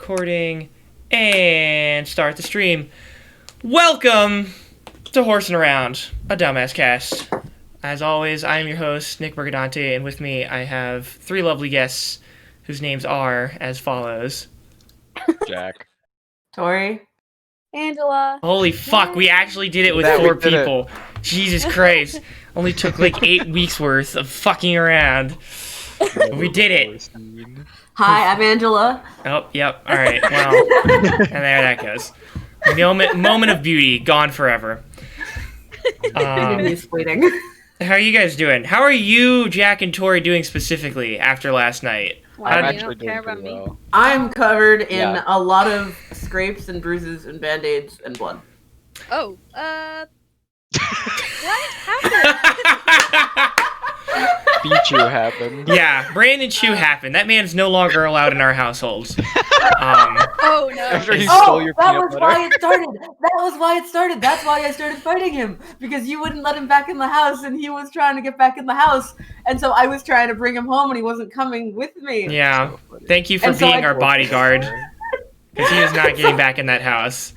recording, and start the stream. Welcome to Horsin Around, a dumbass cast. As always, I am your host, Nick Mercadante, and with me I have three lovely guests whose names are as follows. Jack. Tori. Angela. Holy fuck, we actually did it with four people. Jesus Christ. Only took like 8 weeks worth of fucking around. We did it. Hi, I'm Angela. Oh, yep. All right. Well, and there that goes. Moment of beauty, gone forever. He's waiting. How are you guys doing? How are you, Jack and Tori, doing specifically after last night? I'm actually doing pretty well. I'm covered in a lot of scrapes and bruises and band-aids and blood. Oh, what happened? Pichu happened. Yeah, Brandon Chew happened. That man's no longer allowed in our households. Oh no! After he stole your that peanut was butter. why it started. That was why it started. That's why I started fighting him, because you wouldn't let him back in the house, and he was trying to get back in the house, and so I was trying to bring him home, and he wasn't coming with me. Yeah. Thank you for And so being I- our bodyguard. Because he was not getting back in that house.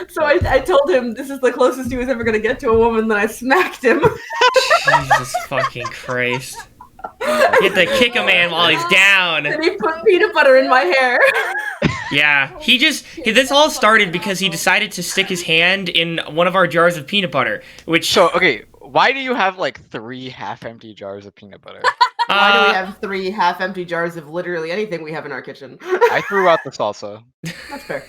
So I told him this is the closest he was ever going to get to a woman, then I smacked him. Jesus fucking Christ. You have to kick a man while he's down. And he put peanut butter in my hair. Yeah, this all started because he decided to stick his hand in one of our jars of peanut butter, which... So, okay, why do you have like 3 half-empty jars of peanut butter? Why do we have 3 half-empty jars of literally anything we have in our kitchen? I threw out the salsa. That's fair.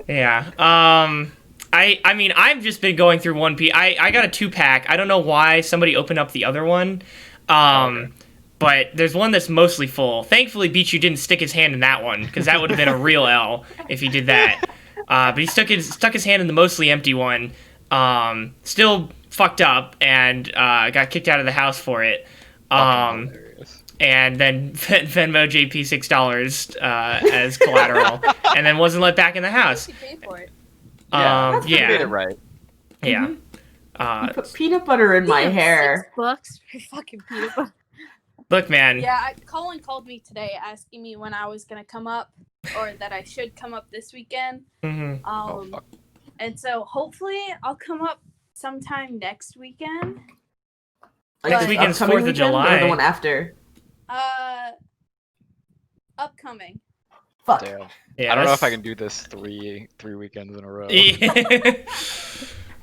Yeah. I mean, I've just been going through one piece. I got a 2-pack. I don't know why somebody opened up the other one. But there's one that's mostly full. Thankfully, Beachu didn't stick his hand in that one, because that would have been a real L if he did that. But he stuck his hand in the mostly empty one. Still fucked up and got kicked out of the house for it. And then Venmo JP $6 as collateral, and then wasn't let back in the house. You pay for it. You made it Yeah, right. yeah. You put peanut butter in my hair. $6 for fucking peanut butter. Look, man. Yeah, Colin called me today asking me when I was gonna come up, or that I should come up this weekend. Mm-hmm. Fuck. And so hopefully I'll come up sometime next weekend. Next This weekend's upcoming 4th of weekend or July. the one after. Upcoming. Fuck. Damn. Yeah, I don't know that's- if I can do this three weekends in a row.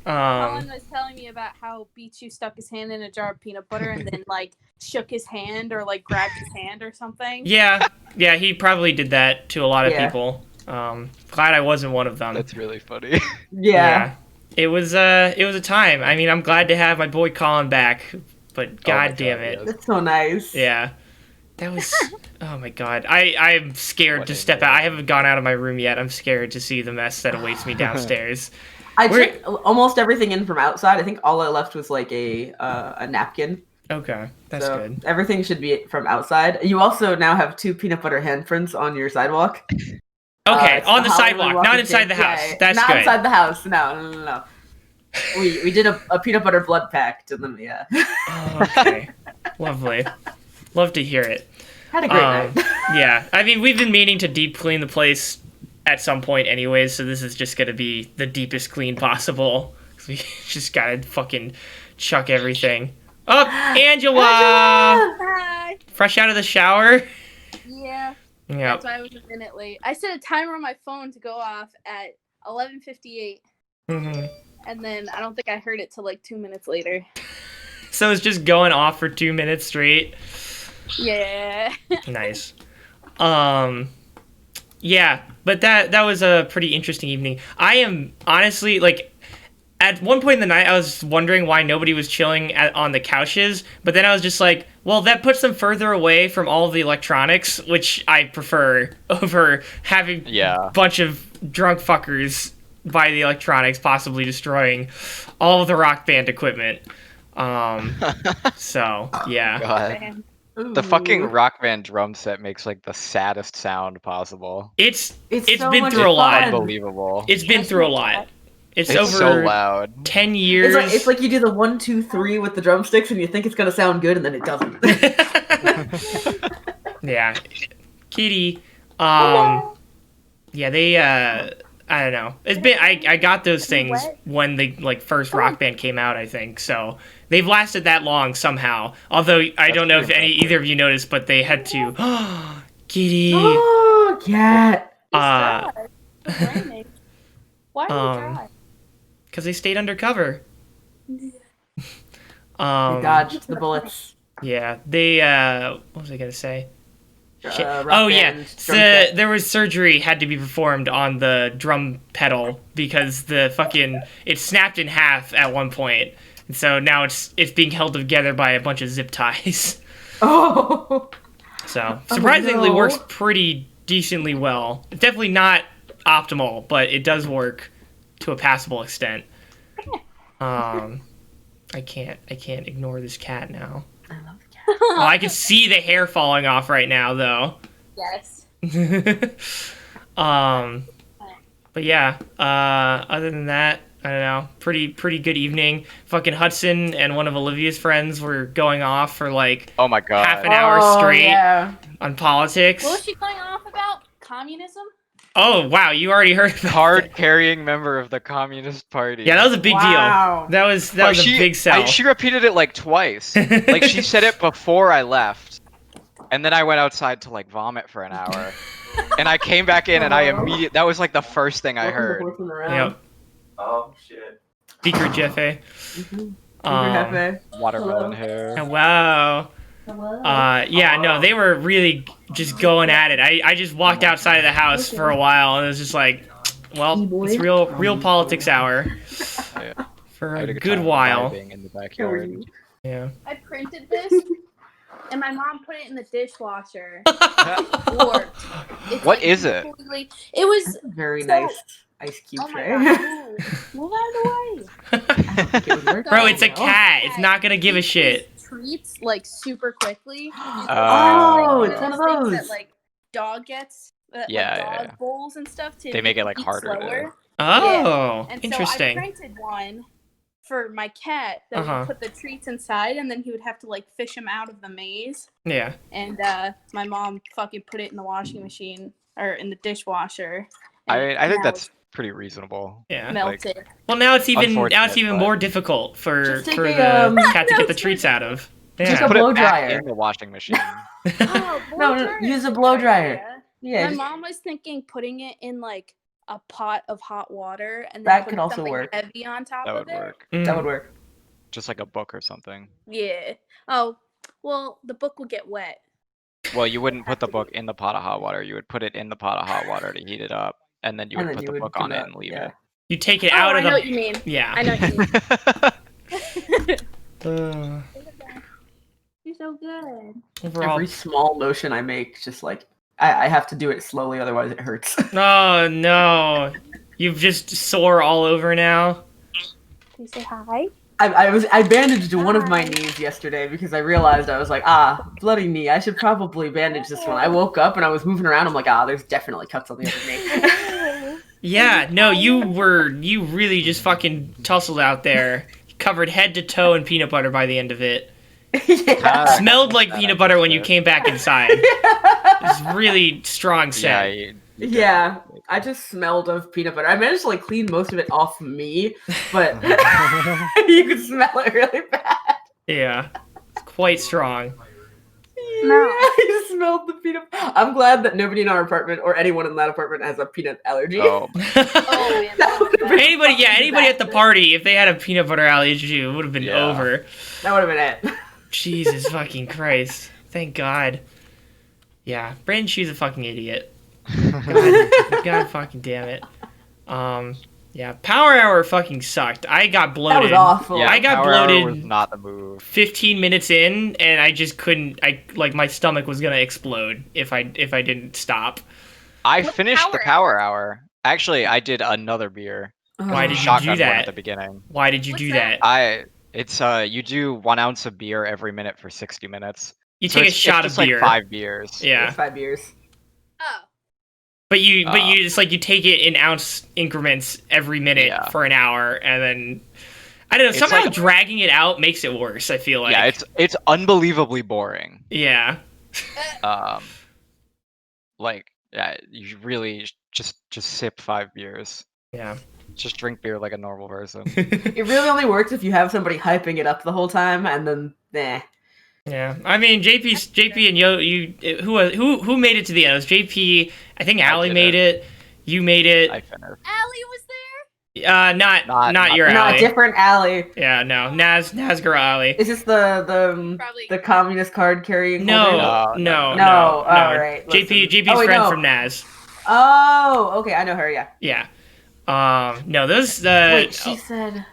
Colin was telling me about how Beachu stuck his hand in a jar of peanut butter and then like shook his hand or like grabbed his hand or something. yeah, he probably did that to a lot of Yeah. people. Glad I wasn't one of them. That's really funny. Yeah. It was a time. I mean, I'm glad to have my boy Colin back, but god my damn God, it. yes. That's so nice. Yeah. That was oh my god. I'm scared What to a step day. out. I haven't gone out of my room yet. I'm scared to see the mess that awaits me downstairs. I We're- took almost everything in from outside. I think all I left was like a napkin. Okay, that's so good. Everything should be from outside. You also now have 2 peanut butter handprints on your sidewalk. Okay, It's on the Hollywood sidewalk, Walk not of inside the Fame. house. Yeah, That's not good. inside the house. No. We did a peanut butter blood pact, and then yeah, Oh, okay. Lovely. Love to hear it. had a great night. Yeah, I mean, we've been meaning to deep clean the place at some point anyways, so this is just gonna be the deepest clean possible. We just gotta fucking chuck everything. Oh, Angela! Hi. Fresh out of the shower? Yeah. Yep. That's why I was a minute late. I set a timer on my phone to go off at 11:58, hmm and then I don't think I heard it till like 2 minutes later. So it's just going off for 2 minutes straight. Yeah. Nice. Yeah, but that was a pretty interesting evening. I am honestly like, at one point in the night, I was wondering why nobody was chilling on the couches, but then I was just like, well, that puts them further away from all of the electronics, which I prefer over having a bunch of drunk fuckers buy the electronics, possibly destroying all of the Rock Band equipment. So, yeah. God. The fucking Rock Band drum set makes like the saddest sound possible. It's so been much through a lot. fun. Unbelievable. It's been through a lot. It's It's over so loud. 10 years. It's like you do the 1, 2, 3 with the drumsticks, and you think it's gonna sound good, and then it doesn't. Yeah. Kitty. Yeah, they I don't know. It's been I got those things when the like first Rock Band came out, I think. So they've lasted that long somehow. Although I don't know if either of you noticed, but they had to Kitty. Oh, cat. It's raining. Why are you dry? Because they stayed undercover. They dodged the bullets. Yeah, they what was I gonna say? Rock band, there was surgery had to be performed on the drum pedal because it snapped in half at one point, and so now it's being held together by a bunch of zip ties. Oh. So surprisingly no. works pretty decently well. It's definitely not optimal, but it does work to a passable extent. I can't ignore this cat now. I love the cat. Oh, I can see the hair falling off right now, though. Yes. But yeah, other than that, I don't know. Pretty good evening. Fucking Hudson and one of Olivia's friends were going off for like Oh my god. half an hour straight on politics. What was she going off about? Communism? Oh wow, you already heard about Card carrying member of the Communist Party. Yeah, that was a big Wow. deal. That was a big sell. She repeated it like twice. Like she said it before I left, and then I went outside to like vomit for an hour, and I came back in and that was like the first thing I heard. Yep. Oh shit. Speaker Jeffe. Watermelon hair. Wow. Yeah, no, they were really just going at it. I just walked outside of the house for a while and it was just like, well, it's real politics hour Yeah. for I had a good good time while. vibing in the backyard. Yeah. I printed this, and my mom put it in the dishwasher. It worked. It's What is it? It was Very So- nice ice cube Oh my tray. god! Move out of the way. Bro, it's a cat. It's not gonna give a shit. Treats like super quickly. Oh, it's one of those things those. that like dog gets. Yeah, like, dog yeah. bowls and stuff to They make it, like, eat harder to- slower. Oh, And interesting. so I printed one for my cat that would put the treats inside, and then he would have to like fish them out of the maze. Yeah. And my mom fucking put it in the washing machine or in the dishwasher. I and think now that's pretty reasonable. Yeah. it's melted. Well, now it's even Unfortunate, more difficult for Just take the a, cat to get the treats out of. Just Yeah. a Put blow it back dryer. in the washing machine. Oh, No, blow no, dryer use is a good blow dryer. idea. Yeah, My just- mom was thinking putting it in like a pot of hot water and then That put could also something work. heavy on top That of would it. work. that would work. Just like a book or something. Yeah. Oh, well, the book would get wet. Well, you wouldn't put the book in the pot of hot water. You would put it in the pot of hot water to heat it up, and then you And would then put you the would book put on it that- and leave yeah. You take it Oh, out I of know the. what you mean. Yeah. I know what you mean. Uh, You're so good. overall. Every small motion I make, just like I have to do it slowly, otherwise it hurts. Oh no! You've just sore all over now. Can you say hi? I bandaged one of my knees yesterday because I realized I was like, bloody knee. I should probably bandage this one. I woke up and I was moving around. I'm like, there's definitely cuts on the other knee. Yeah, no, you really just fucking tussled out there, covered head to toe in peanut butter by the end of it. Yeah. Smelled like peanut butter when you came back inside. It's really strong Yeah, scent. Yeah, I just smelled of peanut butter. I managed to like clean most of it off me, but you could smell it really bad. Yeah, it's quite strong. No. I smelled the peanut. I'm glad that nobody in our apartment or anyone in that apartment has a peanut allergy. Oh, Oh man. That would've been anybody fucking at the bad. party, if they had a peanut butter allergy, it would have been Yeah. over. That would have been it. Jesus fucking Christ. Thank God. Yeah, Brandon Shue's a fucking idiot. God fucking damn it. Yeah, Power Hour fucking sucked. I got That bloated. was awful. yeah. I got Power Hour bloated. was not the move. 15 minutes in, and I just couldn't. My stomach was gonna explode if I didn't stop. I What's finished the Power Power Hour. Actually, I did another beer. Why did you Shotgun do one that? at the beginning. Why did you What's do that? that? It's you do 1 ounce of beer every minute for 60 minutes. You So take a it's shot just of beer. like 5 beers. Yeah, 5 years. Oh. but you it's like you take it in ounce increments every minute Yeah. for an hour, and then I don't know. It's Somehow like- dragging it out makes it worse. I feel like. Yeah, it's unbelievably boring. Yeah. Like Yeah, you really just sip 5 beers. Yeah. Just drink beer like a normal person. It really only works if you have somebody hyping it up the whole time, and then Yeah, I mean JP and who made it to the end? It was JP. I think Allie made it. You made it. I finished. Allie was there. Not your not Allie. different alley. Yeah, no, Nazgul Alley. Is this Probably. the communist card carrying? holder? No. All right. JP's Oh, wait, friend no. from Naz. Oh, okay, I know her. Yeah. Yeah. No, those Wait, she said.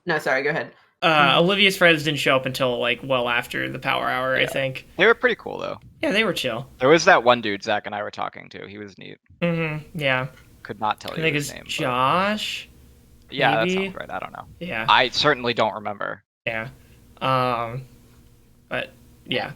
No, sorry. Go ahead. Olivia's friends didn't show up until like well after the power hour, I think. They were pretty cool though. Yeah, they were chill. There was that one dude Zach and I were talking to. He was neat. Yeah. Could not tell I you think his it's name. Josh. But... Yeah, maybe? that sounds right. I don't know. Yeah. I certainly don't remember. Yeah. But yeah.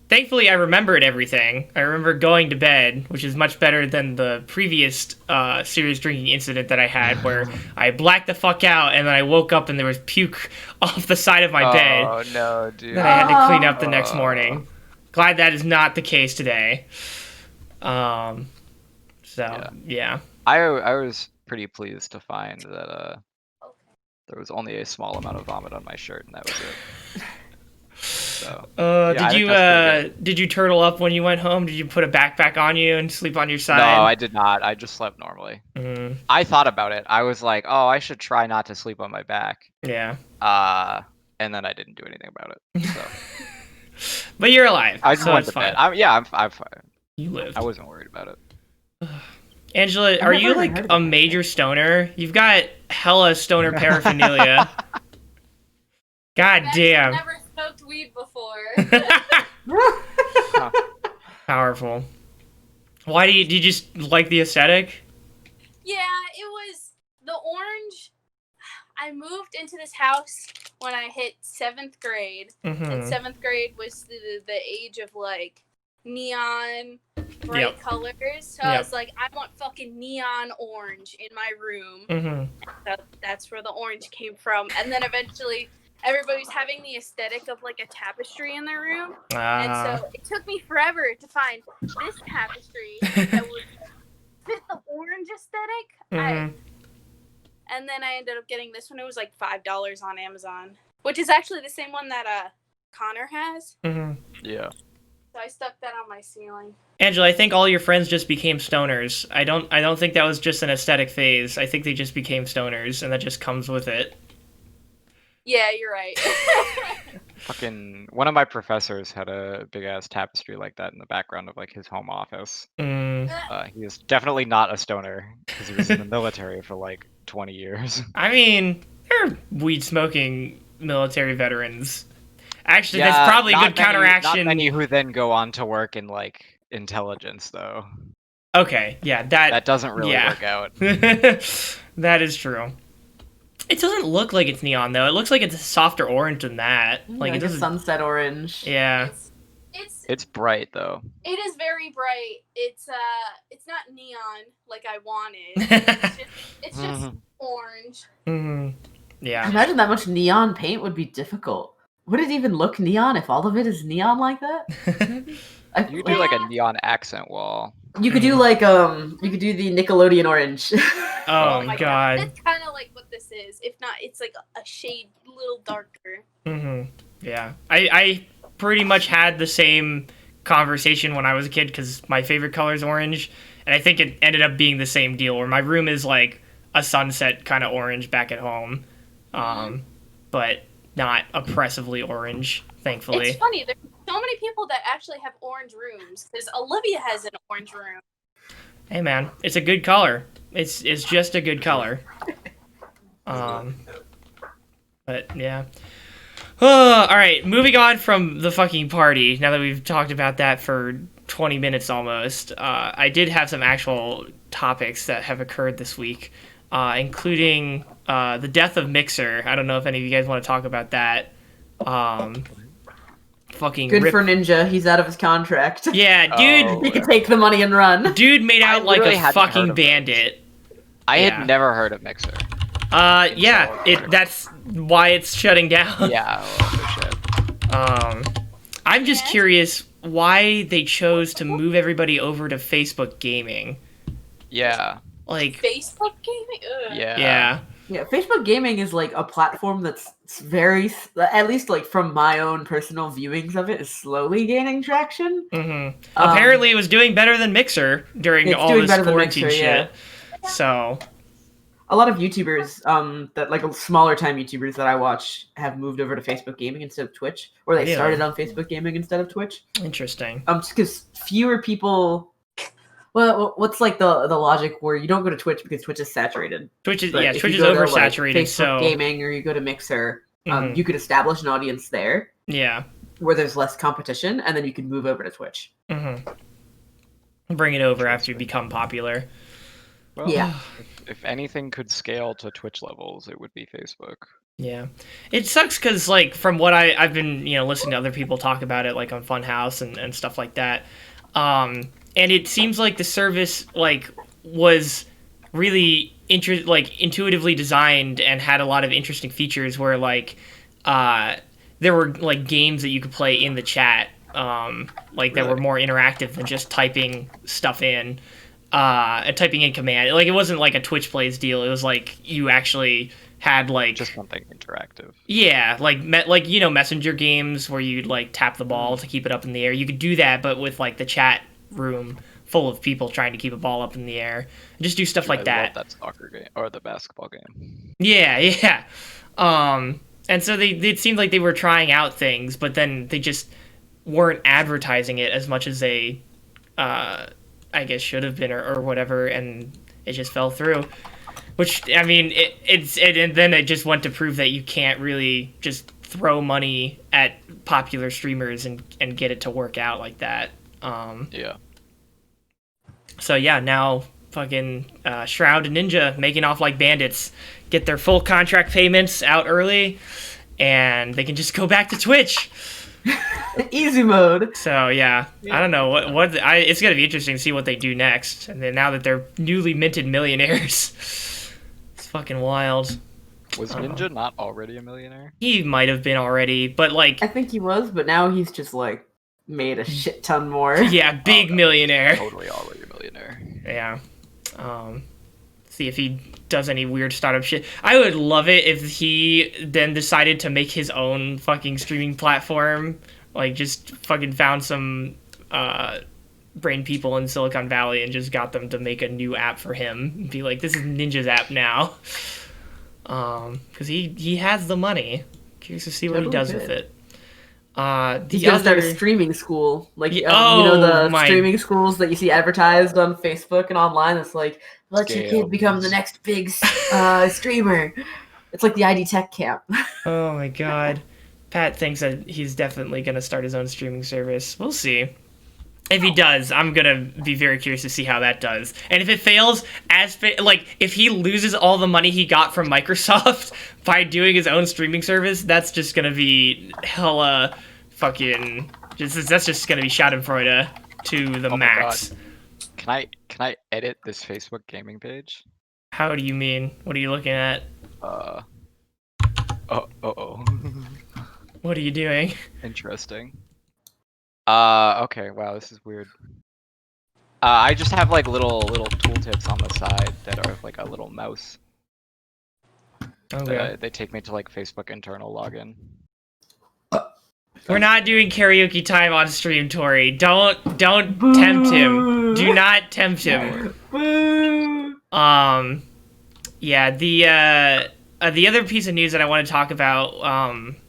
Thankfully, I remembered everything. I remember going to bed, which is much better than the previous serious drinking incident that I had, where I blacked the fuck out and then I woke up and there was puke off the side of my bed. Oh no, dude. That I had to clean up the next morning. Glad that is not the case today. Yeah. I was pretty pleased to find that there was only a small amount of vomit on my shirt, and that was it. So. Did you turtle up when you went home? Did you put a backpack on you and sleep on your side? No, I did not. I just slept normally. I thought about it. I was like, oh, I should try not to sleep on my back. Yeah. And then I didn't do anything about it. So. But you're alive. I just so went it's to bed. fine. I'm fine. You lived. I wasn't worried about it. Angela, are you like a major stoner? You've got hella stoner paraphernalia. God damn. Never smoked weed before. Powerful. Why do you just like the aesthetic? Yeah, it was the orange. I moved into this house when I hit 7th grade. And 7th grade was the age of like neon bright colors. So I was like, I want fucking neon orange in my room. So that's where the orange came from. And then eventually everybody's having the aesthetic of like a tapestry in their room. And so it took me forever to find this tapestry that would fit the orange aesthetic. And then I ended up getting this one. It was like $5 on Amazon, which is actually the same one that Connor has. Yeah. So I stuck that on my ceiling. Angela, I think all your friends just became stoners. I don't think that was just an aesthetic phase. I think they just became stoners, and that just comes with it. Yeah, you're right. Fucking one of my professors had a big ass tapestry like that in the background of like his home office. He is definitely not a stoner because he was in the military for like 20 years. I mean, there are weed smoking military veterans. Actually, Yeah, that's probably a not good counteraction. Not many who then go on to work in like intelligence though. Okay, yeah, that doesn't really work out. That is true. It doesn't look like it's neon though. It looks like it's a softer orange than that. Like it a doesn't. sunset orange. Yeah. It's bright though. It is very bright. It's not neon like I wanted. It's just orange. Yeah. I imagine that much neon paint would be difficult. Would it even look neon if all of it is neon like that? You could do like a neon accent wall. You could do like you could do the Nickelodeon orange. Oh my god. That's kind of like what this is. If not, it's like a shade a little darker. Yeah. I pretty much had the same conversation when I was a kid because my favorite color is orange, and I think it ended up being the same deal where my room is like a sunset kind of orange back at home, but not oppressively orange, thankfully. It's funny. There's so many people that actually have orange rooms because Olivia has an orange room. Hey man, it's a good color. It's just a good color. But yeah. All right, moving on from the fucking party. Now that we've talked about that for 20 minutes almost, I did have some actual topics that have occurred this week, including the death of Mixer. I don't know if any of you guys want to talk about that. Fucking good for Ninja. He's out of his contract. Yeah, dude. He can take the money and run. Dude made out like a fucking bandit. I had never heard of Mixer. That's why it's shutting down. Yeah. Well, shit. I'm just curious why they chose to move everybody over to Facebook gaming. Yeah. Like Facebook gaming. Ugh. yeah. Yeah, Facebook gaming is like a platform that's very, at least like from my own personal viewings of it, is slowly gaining traction. Apparently, it was doing better than Mixer during all this quarantine Mixer, shit. So a lot of YouTubers, that like smaller time YouTubers that I watch have moved over to Facebook gaming instead of Twitch, or they started on Facebook gaming instead of Twitch. Interesting. Just because fewer people. Well, what's like the logic where you don't go to Twitch because Twitch is saturated? Twitch is But Twitch is oversaturated. Like, Facebook so gaming, or you go to Mixer, you could establish an audience there. Yeah. Where there's less competition, and then you can move over to Twitch. Bring it over after you become popular. Well, yeah. If anything could scale to Twitch levels, it would be Facebook. Yeah, it sucks because like from what I've been listening to other people talk about it like on Funhouse and stuff like that. And it seems like the service like was really intuitively designed and had a lot of interesting features where like there were like games that you could play in the chat that were more interactive than just typing stuff in and typing in command. Like it wasn't like a Twitch Plays deal. It was like you actually had like just something interactive. Yeah, like messenger games where you'd like tap the ball to keep it up in the air. You could do that, but with like the chat room full of people trying to keep a ball up in the air and just do stuff like that. I love that soccer game or the basketball game. Yeah. And so it seemed like they were trying out things, but then they just weren't advertising it as much as they I guess should have been or whatever, and it just fell through. Which I mean, and then it just went to prove that you can't really just throw money at popular streamers and get it to work out like that. Yeah. So yeah, now fucking Shroud and Ninja making off like bandits, get their full contract payments out early, and they can just go back to Twitch. Easy mode. So yeah, I don't know it's gonna be interesting to see what they do next. And then now that they're newly minted millionaires, it's fucking wild. Was Ninja not already a millionaire? He might have been already, but like I think he was, but now he's just like made a shit ton more. Yeah, big millionaire. Totally already a millionaire. Yeah. See if he does any weird startup shit. I would love it if he then decided to make his own fucking streaming platform. Like, just fucking found some brain people in Silicon Valley and just got them to make a new app for him. And be like, this is Ninja's app now. Because he has the money. Curious to see what he does with it. He's gonna start a streaming school, like the streaming schools that you see advertised on Facebook and online. It's like, let your kid become the next big streamer. It's like the ID Tech camp. Oh my god, Pat thinks that he's definitely gonna start his own streaming service. We'll see. If he does, I'm gonna be very curious to see how that does. And if it fails, if he loses all the money he got from Microsoft by doing his own streaming service, that's just gonna be hella fucking. That's just gonna be Schadenfreude to the max. God. Can I edit this Facebook gaming page? How do you mean? What are you looking at? What are you doing? Interesting. Okay, wow, this is weird. I just have like little tooltips on the side that are like a little mouse. Okay. They take me to like Facebook internal login. We're not doing karaoke time on stream, Tori. Don't tempt him. Do not tempt him. Yeah, the other piece of news that I want to talk about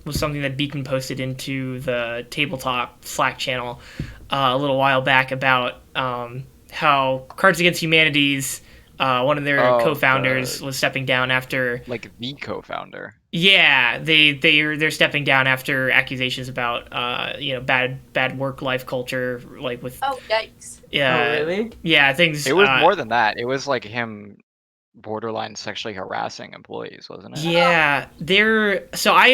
was something that Beacon posted into the Tabletop Slack channel a little while back about how Cards Against Humanity's one of their co-founders was stepping down after the co-founder. Yeah, they're stepping down after accusations about bad work-life culture, like with yikes. Yeah. Oh, really? Yeah, things. It was more than that. It was like him borderline sexually harassing employees, wasn't it? Yeah, so I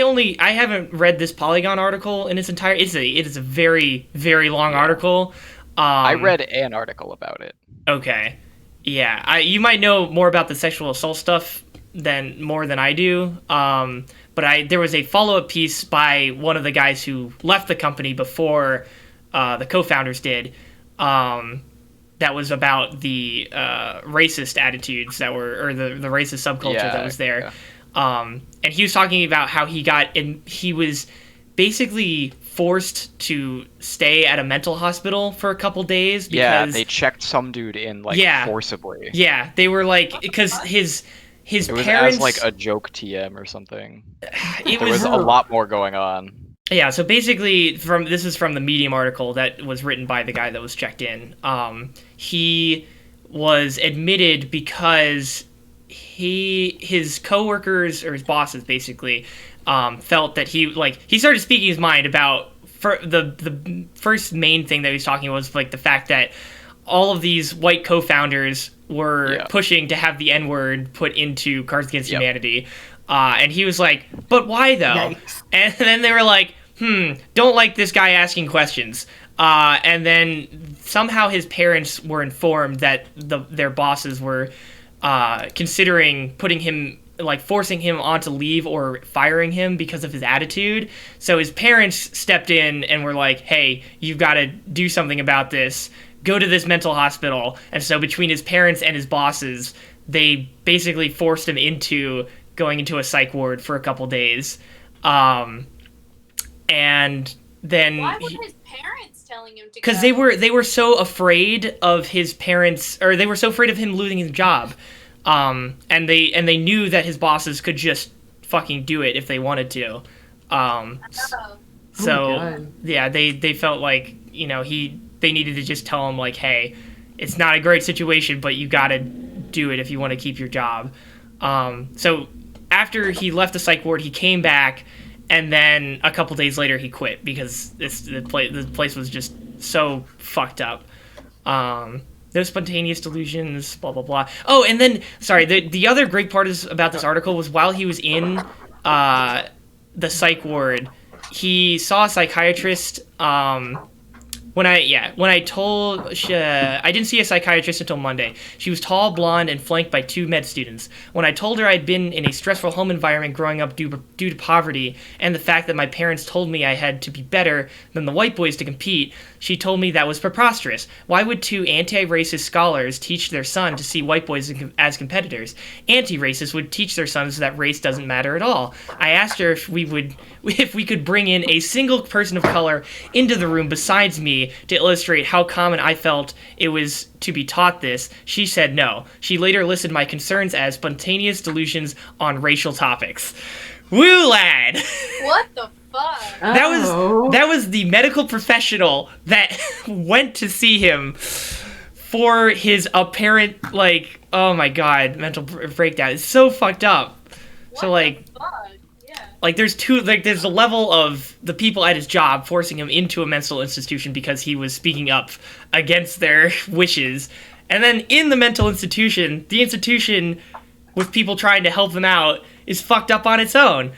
haven't read this Polygon article in its entirety. It is a very, very long article. I read an article about it. Okay. Yeah, you might know more about the sexual assault stuff more than I do. But there was a follow-up piece by one of the guys who left the company before the co-founders did. That was about the racist attitudes that were, or the racist subculture that was there. Yeah. And he was talking about how he was basically forced to stay at a mental hospital for a couple days because they checked some dude in forcibly. Yeah, they were like, because his it was parents, as like a joke TM or something. There was a lot more going on. Yeah, so basically, this is from the Medium article that was written by the guy that was checked in. He was admitted because his coworkers, or his bosses basically, felt that he started speaking his mind about the first main thing that he was talking was like the fact that all of these white co-founders were pushing to have the N-word put into Cards Against Humanity. And he was like, but why though? Yikes. And then they were like, don't like this guy asking questions. And then somehow his parents were informed that their bosses were considering putting him, like forcing him onto leave or firing him because of his attitude. So his parents stepped in and were like, hey, you've got to do something about this. Go to this mental hospital. And so between his parents and his bosses, they basically forced him into going into a psych ward for a couple days. And then why were his parents telling him to go? Because they were so afraid of his parents, or they were so afraid of him losing his job. And they knew that his bosses could just fucking do it if they wanted to. They felt like, they needed to just tell him like, hey, it's not a great situation, but you gotta do it if you want to keep your job. So after he left the psych ward, he came back, and then a couple days later he quit because the place was just so fucked up. No spontaneous delusions, blah, blah, blah. Oh, and then, sorry, the other great part about this article was while he was in the psych ward, he saw a psychiatrist. I didn't see a psychiatrist until Monday. She was tall, blonde, and flanked by 2 med students. When I told her I'd been in a stressful home environment growing up due to poverty and the fact that my parents told me I had to be better than the white boys to compete, she told me that was preposterous. Why would 2 anti-racist scholars teach their son to see white boys as competitors? Anti-racists would teach their sons that race doesn't matter at all. I asked her if we could bring in a single person of color into the room besides me to illustrate how common I felt it was to be taught this. She said no. She later listed my concerns as spontaneous delusions on racial topics. Woo, lad! What the fuck? That was the medical professional that went to see him for his apparent, oh my god, mental breakdown. It's so fucked up. What so, the fuck? Yeah. There's a level of the people at his job forcing him into a mental institution because he was speaking up against their wishes. And then in the mental institution, the institution with people trying to help them out is fucked up on its own.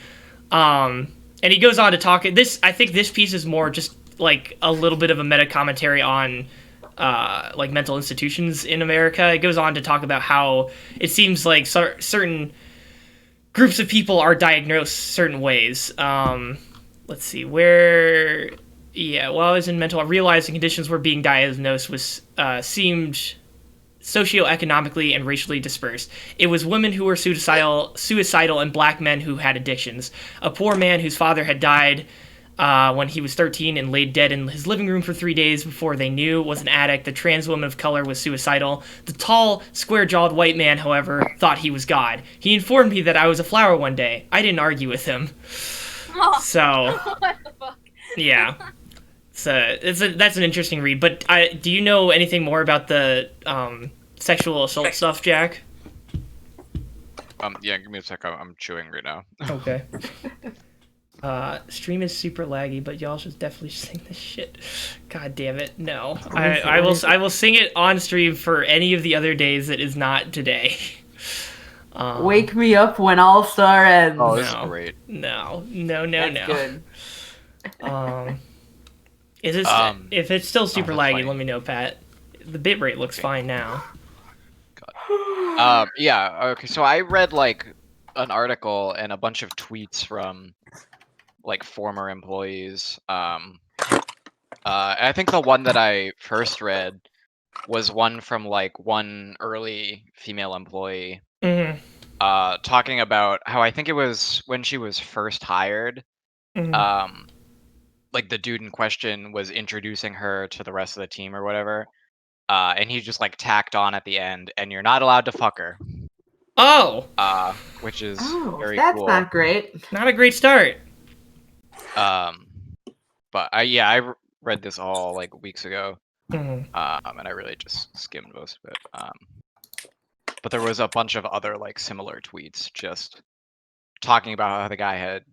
And he goes on to talk, I think this piece is more just like a little bit of a meta commentary on mental institutions in America. It goes on to talk about how it seems like certain groups of people are diagnosed certain ways. Let's see, while I was in mental, I realized the conditions we're being diagnosed seemed socioeconomically and racially dispersed. It was women who were suicidal, and black men who had addictions. A poor man whose father had died when he was 13 and laid dead in his living room for 3 days before they knew was an addict. The trans woman of color was suicidal. The tall, square-jawed white man, however, thought he was God. He informed me that I was a flower one day. I didn't argue with him. Oh, so, what the fuck? Yeah. That's an interesting read. But do you know anything more about the sexual assault stuff, Jack? Yeah, give me a sec. I'm chewing right now. Okay. Stream is super laggy, but y'all should definitely sing this shit. God damn it, no. I will sing it on stream for any of the other days that is not today. Wake me up when All-Star ends. Oh, this is great. No. That's good. If it's still super laggy, funny. let me know, Pat. The bitrate looks fine now. God. Yeah. Okay. So I read an article and a bunch of tweets from former employees I think the one that I first read was one from like one early female employee talking about how I think it was when she was first hired. Like the dude in question was introducing her to the rest of the team or whatever, and he just like tacked on at the end, and you're not allowed to fuck her. Oh. Which is very that's cool. not great. Not a great start. But I read this all like weeks ago, and I really just skimmed most of it. But there was a bunch of other like similar tweets just talking about how the guy had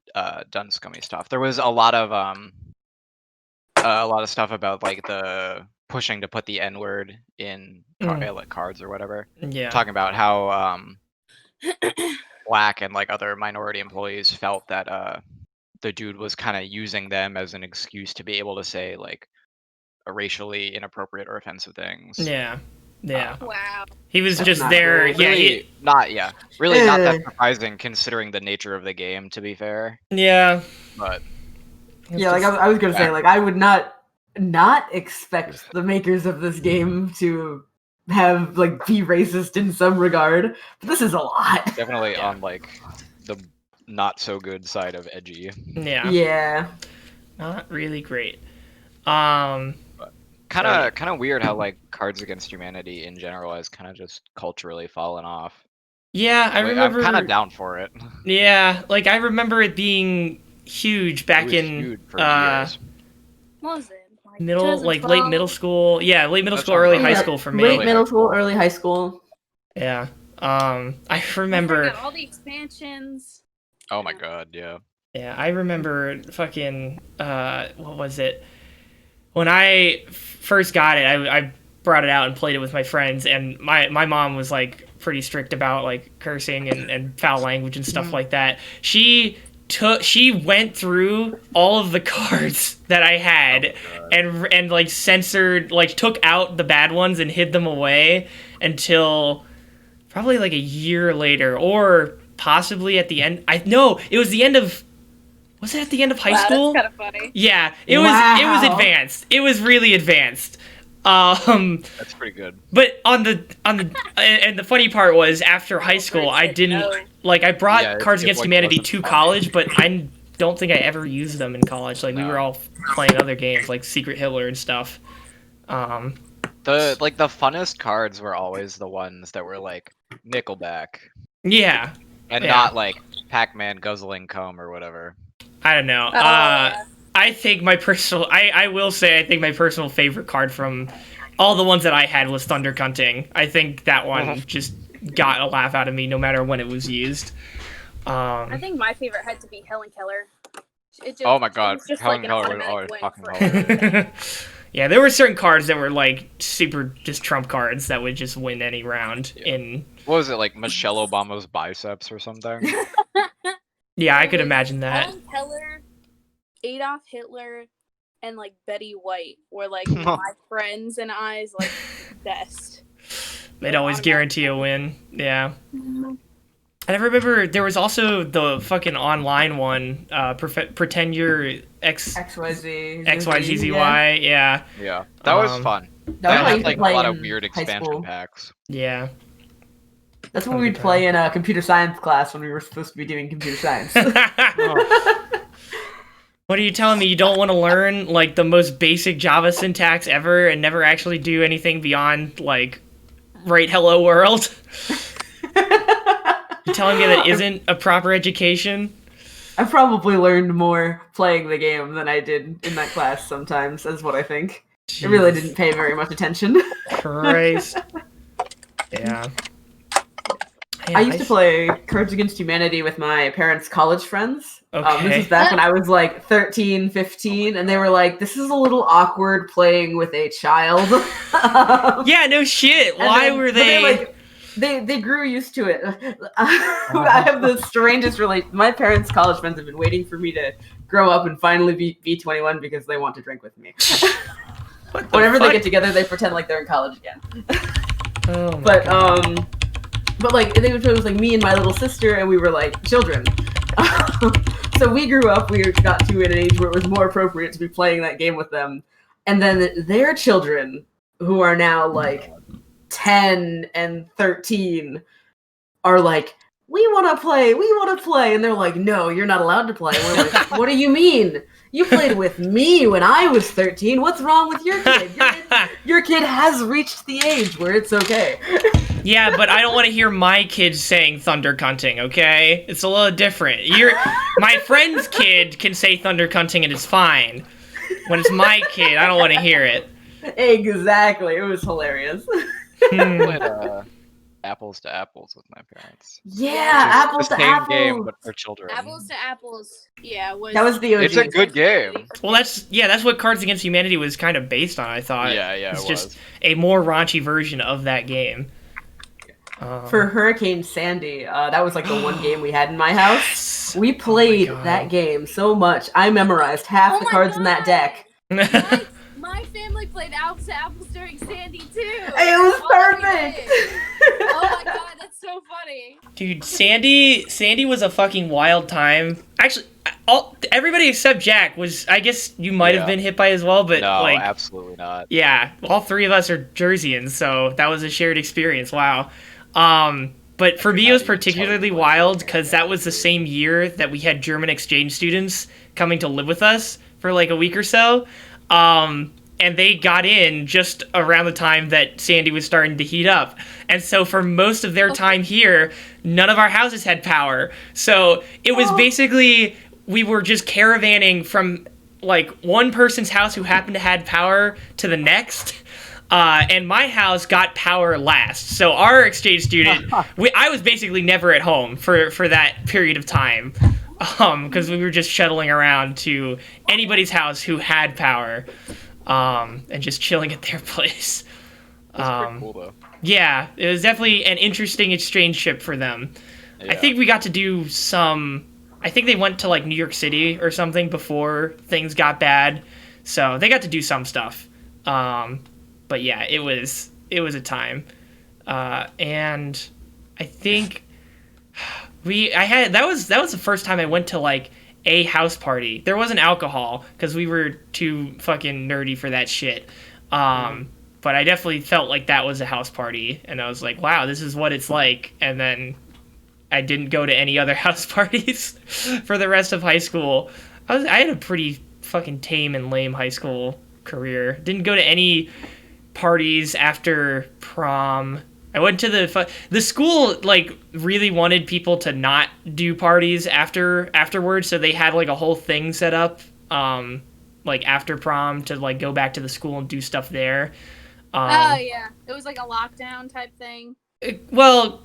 done scummy stuff. There was a lot of stuff about like the pushing to put the N-word in cards or whatever. Yeah. Talking about how Black and like other minority employees felt that the dude was kind of using them as an excuse to be able to say like a racially inappropriate or offensive things. Yeah. Wow. He was just there. Really not that surprising considering the nature of the game, to be fair. Yeah. But yeah, like I was gonna say, like I would not expect the makers of this game to have like be racist in some regard, but this is a lot. Definitely on like the not so good side of edgy. Yeah. Not really great. Kind of weird how like Cards Against Humanity in general has kind of just culturally fallen off. Yeah, I remember. I'm kind of down for it. Yeah, like I remember it being huge back in huge for years. What was it? Late middle school. Yeah, late middle school, early high school for me. Late middle school, early high school. Yeah. I remember all the expansions. Oh my god, yeah. Yeah, I remember fucking what was it? When I first got it, I brought it out and played it with my friends, and my mom was like pretty strict about like cursing and foul language and stuff like that. She went through all of the cards that I had and like censored, like took out the bad ones and hid them away until probably like a year later, or possibly at the end. It was the end of. Was it at the end of high school? That's kind of funny. Yeah, it was. It was advanced. It was really advanced. That's pretty good. But on the and the funny part was after high school, I didn't like. I brought Cards Against Humanity to college, but I don't think I ever used them in college. Like we were all playing other games like Secret Hitler and stuff. The funnest cards were always the ones that were like Nickelback. Yeah. And not like Pac-Man guzzling cum or whatever. I don't know. I think my personal... I will say I think my personal favorite card from all the ones that I had was Thunder Cunting. I think that one just got a laugh out of me no matter when it was used. I think my favorite had to be Helen Keller. Oh my god, Helen Keller was always fucking hilarious. Yeah, there were certain cards that were like super just trump cards that would just win any round in... What was it, like Michelle Obama's biceps or something? Yeah, I could imagine that. Helen Keller, Adolf Hitler, and like Betty White were like my friends and I's like best. They'd always guarantee a win. Yeah. And I remember there was also the fucking online one, pretend you're XYZZY. Yeah. Yeah, that was fun. That had like a lot of weird expansion packs. Yeah. That's what we'd play in a computer science class when we were supposed to be doing computer science. What are you telling me? You don't want to learn like the most basic Java syntax ever and never actually do anything beyond like write hello world? You telling me that isn't a proper education? I probably learned more playing the game than I did in that class sometimes, is what I think. Jeez. I really didn't pay very much attention. Christ. Yeah. I used to play Cards Against Humanity with my parents' college friends. Okay. This was back when I was like 13, 15, and they were like, this is a little awkward playing with a child. Yeah, no shit. Why were they... They grew used to it. I have the strangest relation. My parents' college friends have been waiting for me to grow up and finally be 21 because they want to drink with me. Whenever they get together, they pretend like they're in college again. Oh my God. But like it was like me and my little sister, and we were like children. So we grew up. We got to an age where it was more appropriate to be playing that game with them. and then their children, who are now like 10 and 13, are like, we want to play, and they're like, no, you're not allowed to play. And we're like, what do you mean? You played with me when I was 13. What's wrong with your kid? Your kid has reached the age where it's okay. Yeah, but I don't want to hear my kids saying thunder cunting, okay? It's a little different. My friend's kid can say thunder cunting and it's fine. When it's my kid, I don't want to hear it. Exactly. It was hilarious. Played, Apples to Apples with my parents. Yeah, Apples to Apples. Game, but for children. Apples to Apples. Yeah, that was the OG. It's a good game. Well, that's what Cards Against Humanity was kind of based on, I thought. Yeah, it's just a more raunchy version of that game. For Hurricane Sandy, that was like the one game we had in my house. We played that game so much. I memorized half the cards in that deck. My family played Apples to Apples during Sandy too. It was perfect. Oh my god, that's so funny. Dude, Sandy was a fucking wild time. Actually, everybody except Jack was. I guess you might have been hit by as well, but no, like, absolutely not. Yeah, all three of us are Jerseyans, so that was a shared experience. Wow. But for me, it was particularly wild because that was the same year that we had German exchange students coming to live with us for like a week or so. And they got in just around the time that Sandy was starting to heat up. And so for most of their time here, none of our houses had power. So it was basically, we were just caravanning from like one person's house who happened to have power to the next. And my house got power last. So our exchange student, I was basically never at home for that period of time. Because we were just shuttling around to anybody's house who had power. And just chilling at their place. That's pretty cool, though. Yeah, it was definitely an interesting exchange trip for them. Yeah. I think we got to do I think they went to like New York City or something before things got bad. So they got to do some stuff. But yeah, it was a time. And I think that was the first time I went to like a house party. There wasn't alcohol because we were too fucking nerdy for that shit. But I definitely felt like that was a house party, and I was like, wow, this is what it's like. And then I didn't go to any other house parties for the rest of high school. I had a pretty fucking tame and lame high school career. Didn't go to any parties after prom. I went to the school, like, really wanted people to not do parties afterwards, so they had, like, a whole thing set up, like, after prom to, like, go back to the school and do stuff there. Oh, yeah. It was, like, a lockdown type thing. It wasn't,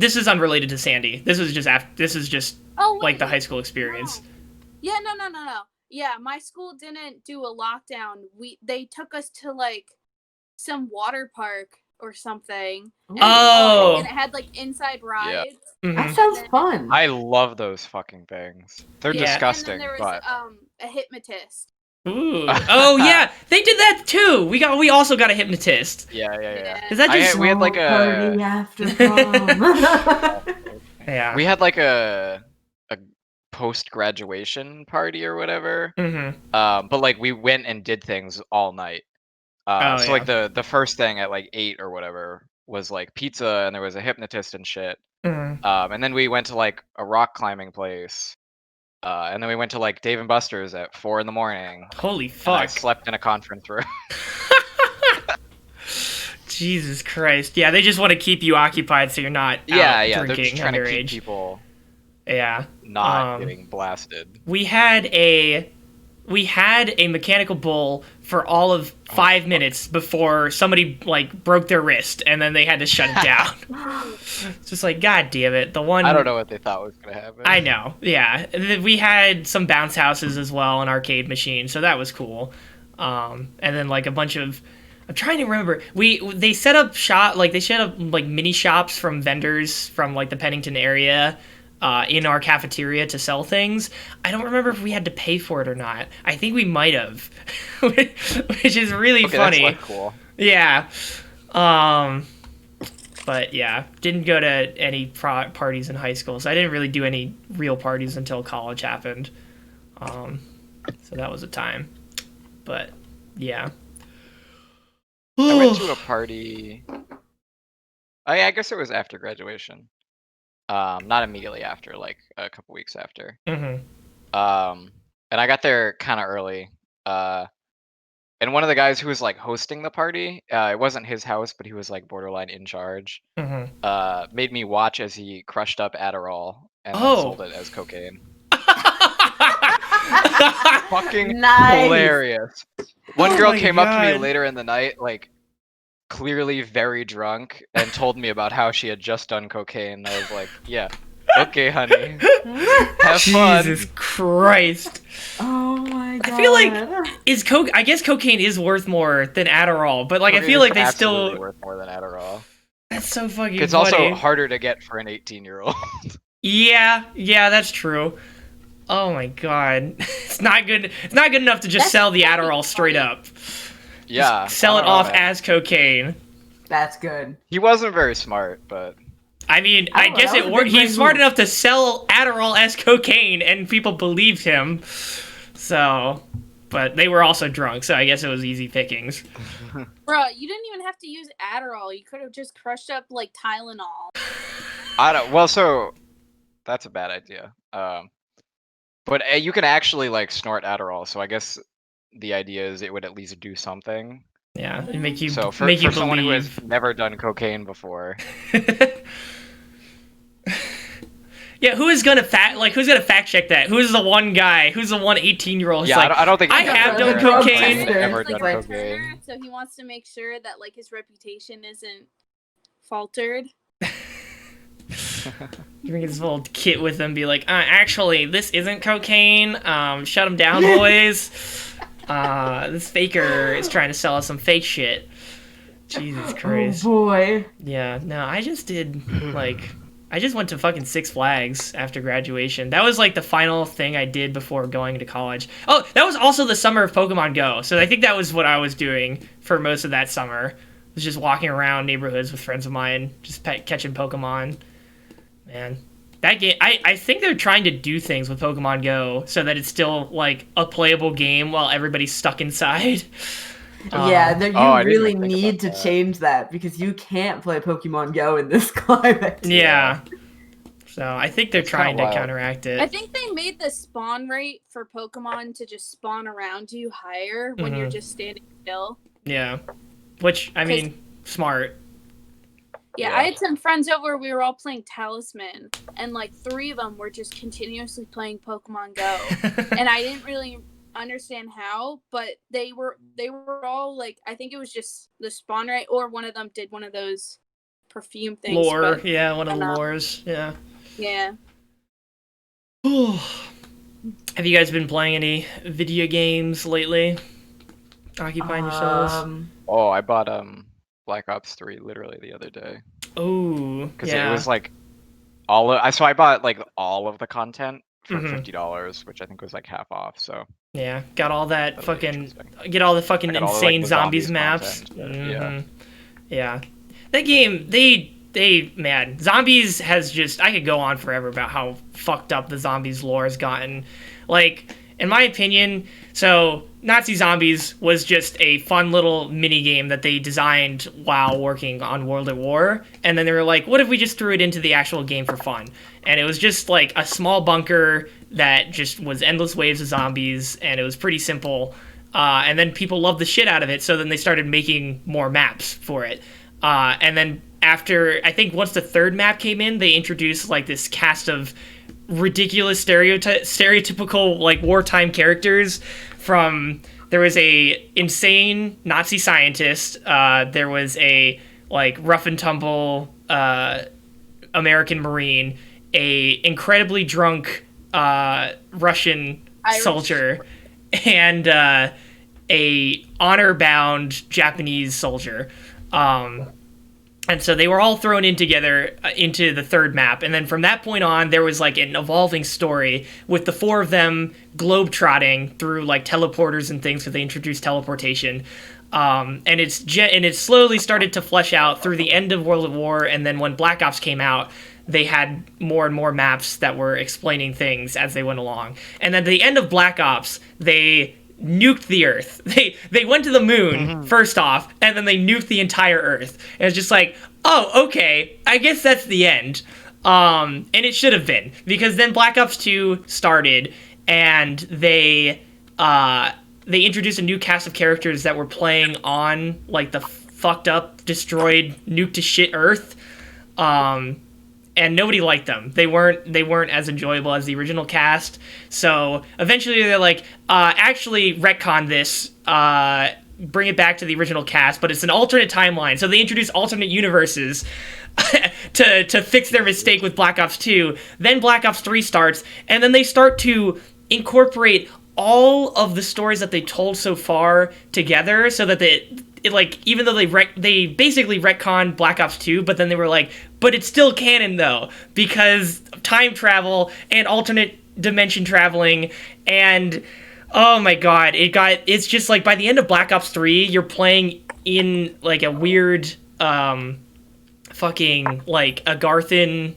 this is unrelated to Sandy. This is just, like, the high school experience. No. Yeah, no. Yeah, my school didn't do a lockdown. They took us to, like, some water park or something. Oh. And it had like inside rides. Yeah. Mm-hmm. That sounds fun. I love those fucking things. They're disgusting. And then there was a hypnotist. Ooh. Oh yeah, they did that too. We also got a hypnotist. Yeah. Is that just we had like a party after prom? Yeah. We had like a post graduation party or whatever. Mm-hmm. But like we went and did things all night. Like the first thing at like 8 or whatever was like pizza, and there was a hypnotist and shit. Mm-hmm. And then we went to like a rock climbing place. And then we went to like Dave & Buster's at 4 a.m. Holy fuck! I slept in a conference room. Jesus Christ! Yeah, they just want to keep you occupied so you're not drinking. They're just trying to keep people. Yeah. Not getting blasted. We had a mechanical bull for all of 5 minutes before somebody like broke their wrist, and then they had to shut it down. It's just like, god damn it. I don't know what they thought was gonna happen. I know, yeah. We had some bounce houses as well, and arcade machines, so that was cool. And then like a bunch of, I'm trying to remember. They set up mini shops from vendors from like the Pennington area. In our cafeteria to sell things. I don't remember if we had to pay for it or not. I think we might have, which is really funny. That's like cool. Yeah. But yeah, didn't go to any parties in high school, so I didn't really do any real parties until college happened. So that was a time. But yeah. I went to a party. I guess it was after graduation. Not immediately after, like a couple weeks after. Mm-hmm. And I got there kind of early. And one of the guys who was like hosting the party, it wasn't his house, but he was like borderline in charge. Mm-hmm. Made me watch as he crushed up Adderall and then sold it as cocaine. Fucking hilarious. One girl came up to me later in the night, like clearly very drunk, and told me about how she had just done cocaine. I was like, yeah, okay, honey. Have fun. Jesus Christ. Oh my god. I feel like I guess cocaine is worth more than Adderall, but like Cocaine I feel like they is still absolutely worth more than Adderall. That's so fucking It's funny. also harder to get for an 18-year-old. Yeah, that's true. Oh my god. It's not good enough to just sell the Adderall straight up. Yeah. Just sell it off as cocaine. That's good. He wasn't very smart, but I mean, I guess it worked. He's smart enough to sell Adderall as cocaine, and people believed him. So, but they were also drunk, so I guess it was easy pickings. Bro, you didn't even have to use Adderall. You could have just crushed up like Tylenol. Well, so that's a bad idea. But you can actually like snort Adderall, so I guess the idea is it would at least do something. Yeah, and make you So for someone who has never done cocaine before. Yeah, who's gonna fact check that? Who's the one guy? Who's the one 18-year-old? Yeah, like, I don't think I have done cocaine. Never done cocaine. So he wants to make sure that like his reputation isn't faltered. Bring his little kit with him, be like, actually, this isn't cocaine. Shut him down, boys. This faker is trying to sell us some fake shit. Jesus Christ. Oh boy. Yeah, no, I just went to fucking Six Flags after graduation. That was like the final thing I did before going to college. Oh, that was also the summer of Pokemon Go. So I think that was what I was doing for most of that summer. I was just walking around neighborhoods with friends of mine, just catching Pokemon. Man, that game, I think they're trying to do things with Pokemon Go so that it's still like a playable game while everybody's stuck inside. Yeah, you really need to change that because you can't play Pokemon Go in this climate. Yeah. So I think they're trying to counteract it. I think they made the spawn rate for Pokemon to just spawn around you higher when you're just standing still. Yeah. Which, I mean, smart. Yeah, I had some friends over. We were all playing Talisman, and like 3 of them were just continuously playing Pokemon Go, and I didn't really understand how, but they were all like, I think it was just the spawn rate, or one of them did one of those perfume things. Lore, yeah, one of the lures, yeah. Yeah. Have you guys been playing any video games lately? Occupying yourselves? Oh, I bought Black Ops 3 literally the other day. Oh, because it was like so I bought like all of the content for $50, which I think was like half off. So yeah, got all that fucking insane zombies maps. Yeah, that game man, Zombies has just, I could go on forever about how fucked up the Zombies lore has gotten. Like, in my opinion, so Nazi Zombies was just a fun little mini game that they designed while working on World at War, and then they were like, what if we just threw it into the actual game for fun? And it was just like a small bunker that just was endless waves of zombies, and it was pretty simple. And then people loved the shit out of it, so then they started making more maps for it. And then after, I think once the 3rd map came in, they introduced like this cast of ridiculous stereotypical like wartime characters. There was a insane Nazi scientist, there was a like rough and tumble American Marine, a incredibly drunk Russian soldier, and a honor-bound Japanese soldier. And so they were all thrown in together into the 3rd map. And then from that point on, there was like an evolving story with the 4 of them globe-trotting through like teleporters and things, because they introduced teleportation. And it slowly started to flesh out through the end of World at War. And then when Black Ops came out, they had more and more maps that were explaining things as they went along. And at the end of Black Ops, they nuked the Earth. They went to the moon first off, and then they nuked the entire Earth. And it's just like, oh, okay, I guess that's the end. And it should have been, because then Black Ops 2 started, and they introduced a new cast of characters that were playing on like the fucked up, destroyed, nuked to shit Earth. And nobody liked them. They weren't as enjoyable as the original cast. So eventually they're like, actually retcon this, bring it back to the original cast, but it's an alternate timeline. So they introduce alternate universes to fix their mistake with Black Ops 2. Then Black Ops 3 starts, and then they start to incorporate all of the stories that they told so far together, so that even though they basically retconned Black Ops 2, but then they were like, but it's still canon though, because time travel and alternate dimension traveling, and oh my god, it's just like by the end of Black Ops 3, you're playing in like a weird fucking like a Garthan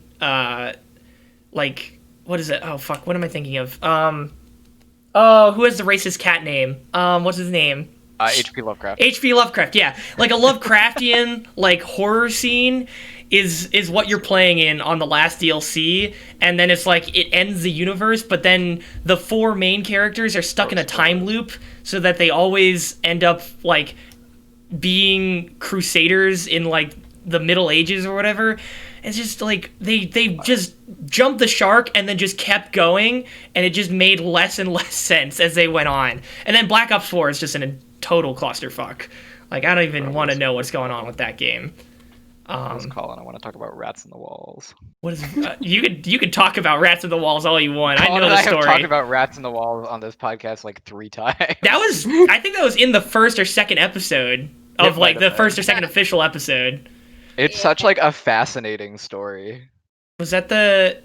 like, what is it? Oh fuck, what am I thinking of? Who has the racist cat name? What's his name? H.P. Lovecraft. H.P. Lovecraft, yeah. Like a Lovecraftian like horror scene is what you're playing in on the last DLC, and then it's like it ends the universe, but then the 4 main characters are stuck in a time loop, so that they always end up like being crusaders in like the Middle Ages or whatever. It's just like they just jumped the shark and then just kept going, and it just made less and less sense as they went on. And then Black Ops 4 is just in a total clusterfuck. Like, I don't even want to know what's going on with that game. Colin, I want to talk about rats in the walls. What is you could talk about rats in the walls all you want. Colin I know the story. I have talked about rats in the walls on this podcast like 3 times. I think that was in the first or second episode of like the first or second official episode. It's such like a fascinating story. Is that the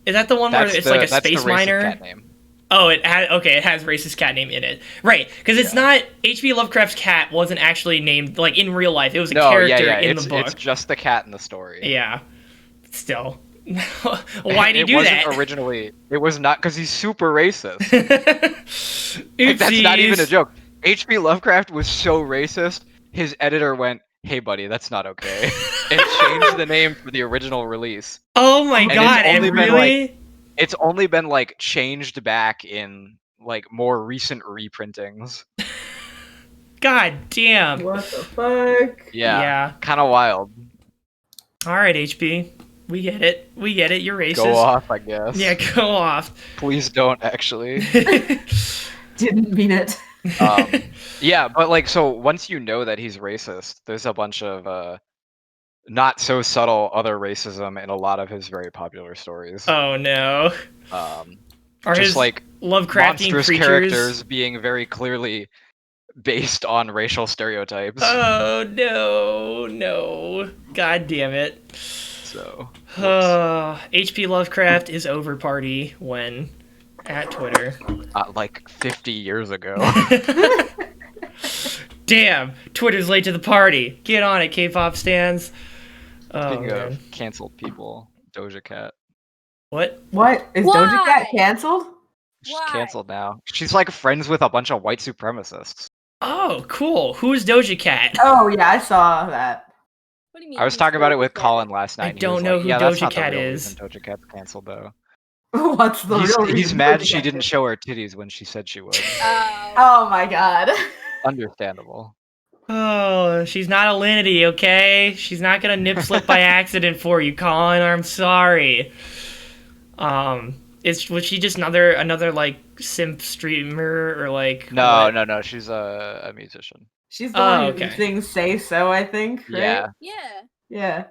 one where it's like a space miner? Cat name. Oh, it has racist cat name in it. Right, because it's not, H.P. Lovecraft's cat wasn't actually named, like, in real life. It was a character in the book. It's just the cat in the story. Yeah. Still. Why'd he do that? It was not, because he's super racist. Like, that's not even a joke. H.P. Lovecraft was so racist, his editor went, hey buddy, that's not okay, and changed the name for the original release. Oh my god, and really? It's only been like changed back in like more recent reprintings. God damn. What the fuck? Yeah. Kind of wild. Alright, HP. We get it. You're racist. Go off, I guess. Yeah, go off. Please don't, actually. Didn't mean it. Yeah, but like, so once you know that he's racist, there's a bunch of not so subtle other racism in a lot of his very popular stories. Oh no. Are just his like Lovecraftian monstrous creatures? Characters being very clearly based on racial stereotypes. Oh no. God damn it. So H.P. Lovecraft is over party when at Twitter. Like 50 years ago. Damn, Twitter's late to the party. Get on it, K-pop stans. Speaking of canceled people, Doja Cat. What? What? Is Doja Cat canceled? She's canceled now. She's like friends with a bunch of white supremacists. Oh, cool. Who's Doja Cat? Oh, yeah, I saw that. What do you mean? I was talking about it with Colin last night. I don't know who Doja Cat is. Doja Cat's canceled though. What's the real reason? He's mad she didn't show her titties when she said she would. Oh my god. Understandable. Oh, she's not a Linity, okay? She's not gonna nip slip by accident for you, Colin. I'm sorry. Was she just another like simp streamer or like? No. She's a musician. She's the one who sings "Say So," I think. Right? Yeah.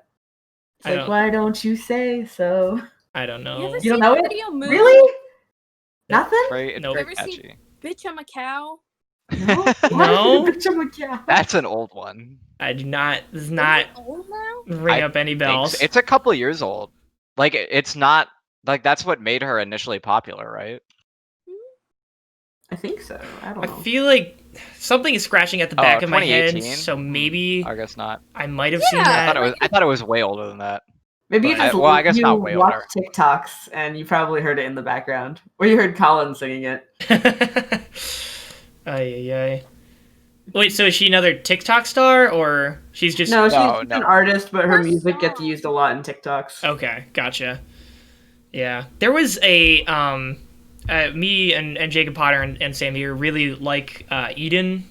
It's like, why don't you say so? I don't know. You don't know it? Really? Nothing? Nope. Ever seen "Bitch I'm a Cow"? No. No. That's an old one. I do not. This is not old now? Ring up any bells. It's a couple years old. Like it's not like that's what made her initially popular, right? I think so. I don't know. I feel like something is scratching at the back of my head, so maybe I guess not. I might have seen that. I thought it was way older than that. Maybe you just I guess not way watch older. TikToks and you probably heard it in the background, or you heard Colin singing it. Ay. Wait, so is she another TikTok star, or she's just... No, she's an artist, but her music gets used a lot in TikToks. Okay, gotcha. Yeah. There was a... me and Jacob Potter and Sam here really like Eden,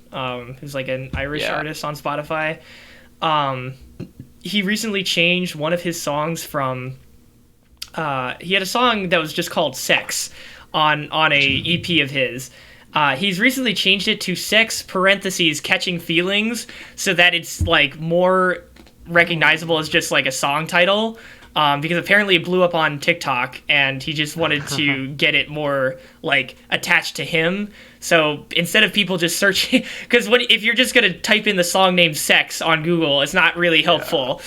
who's like an Irish artist on Spotify. He recently changed one of his songs from... he had a song that was just called Sex on a EP of his. He's recently changed it to Sex parentheses Catching Feelings, so that it's like more recognizable as just like a song title, because apparently it blew up on TikTok and he just wanted to get it more like attached to him. So instead of people just searching, because if you're just gonna type in the song name Sex on Google, it's not really helpful.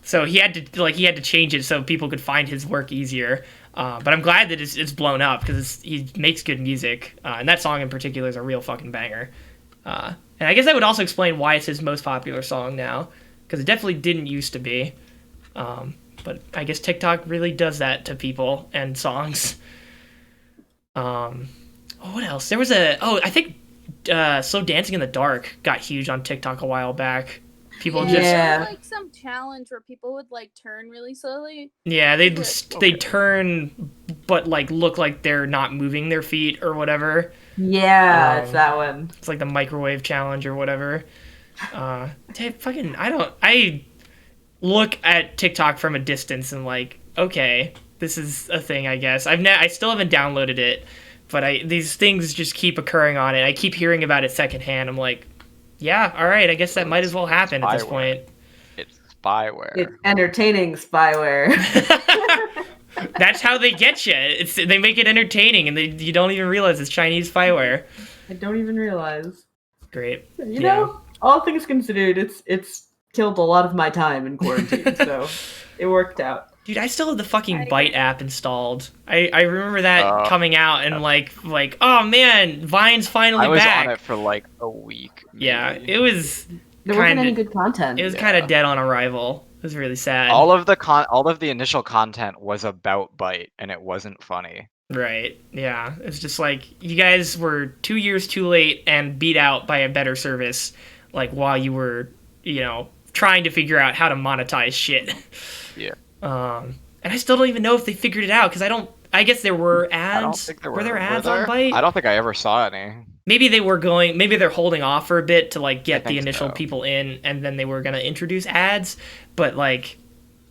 So he had to change it so people could find his work easier. But I'm glad that it's blown up, because he makes good music, and that song in particular is a real fucking banger. And I guess that would also explain why it's his most popular song now, because it definitely didn't used to be. But I guess TikTok really does that to people and songs. What else? There was I think Slow Dancing in the Dark got huge on TikTok a while back. People like some challenge where people would like turn really slowly. Yeah, they turn, but like look like they're not moving their feet or whatever. Yeah, it's that one. It's like the microwave challenge or whatever. I look at TikTok from a distance and like, okay, this is a thing, I guess. I still haven't downloaded it, but these things just keep occurring on it. I keep hearing about it secondhand. I'm like, yeah, all right, I guess that might as well happen at this point. It's spyware. It's entertaining spyware. That's how they get you. They make it entertaining, and you don't even realize it's Chinese spyware. I don't even realize. Great. You know, all things considered, it's killed a lot of my time in quarantine, so it worked out. Dude, I still have the fucking Byte app installed. I remember that coming out and like, oh man, Vine's finally back. I was on it for like a week. Maybe. Yeah, it was. There wasn't any good content. It was kind of dead on arrival. It was really sad. All of the initial content was about Byte, and it wasn't funny. Right. Yeah. It's just like, you guys were 2 years too late and beat out by a better service, like while you were, trying to figure out how to monetize shit. Yeah. And I still don't even know if they figured it out, because I guess there were ads. I don't think there were. Were there ads on Byte? I don't think I ever saw any. Maybe they're holding off for a bit to like get the initial people in, and then they were gonna introduce ads. But like,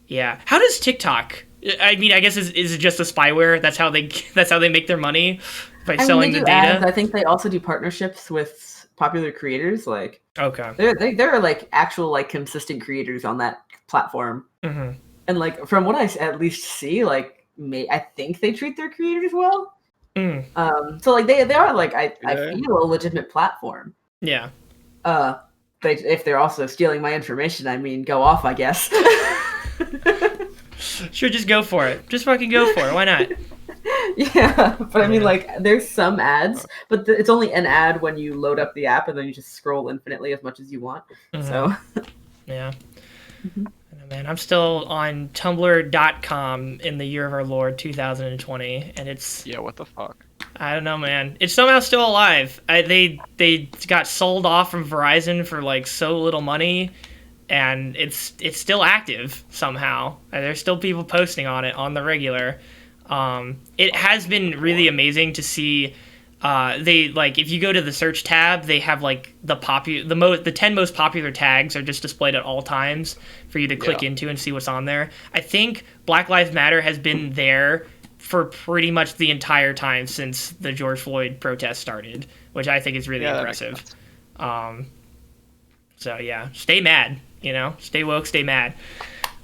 yeah. How does TikTok? I mean, I guess is it just a spyware? That's how they make their money, by selling the data. Ads. I think they also do partnerships with popular creators. Like, okay, there are like actual like consistent creators on that platform. Mm-hmm. And like from what I at least see, like I think they treat their creators well. So like they are like I feel a legitimate platform. Yeah. If they're also stealing my information, I mean, go off, I guess. Sure, just go for it. Just fucking go for it. Why not? Yeah, but I mean, like, there's some ads, but it's only an ad when you load up the app, and then you just scroll infinitely as much as you want. Mm-hmm. So. Yeah. Mm-hmm. Man, I'm still on Tumblr.com in the year of our Lord 2020, and it's... Yeah, what the fuck? I don't know, man. It's somehow still alive. They got sold off from Verizon for like so little money, and it's still active somehow. There's still people posting on it on the regular. It has been really amazing to see. They like, if you go to the search tab, they have like the 10 most popular tags are just displayed at all times for you to click into and see what's on there. I think Black Lives Matter has been there for pretty much the entire time since the George Floyd protest started, which I think is really impressive. So yeah, stay mad, stay woke, stay mad.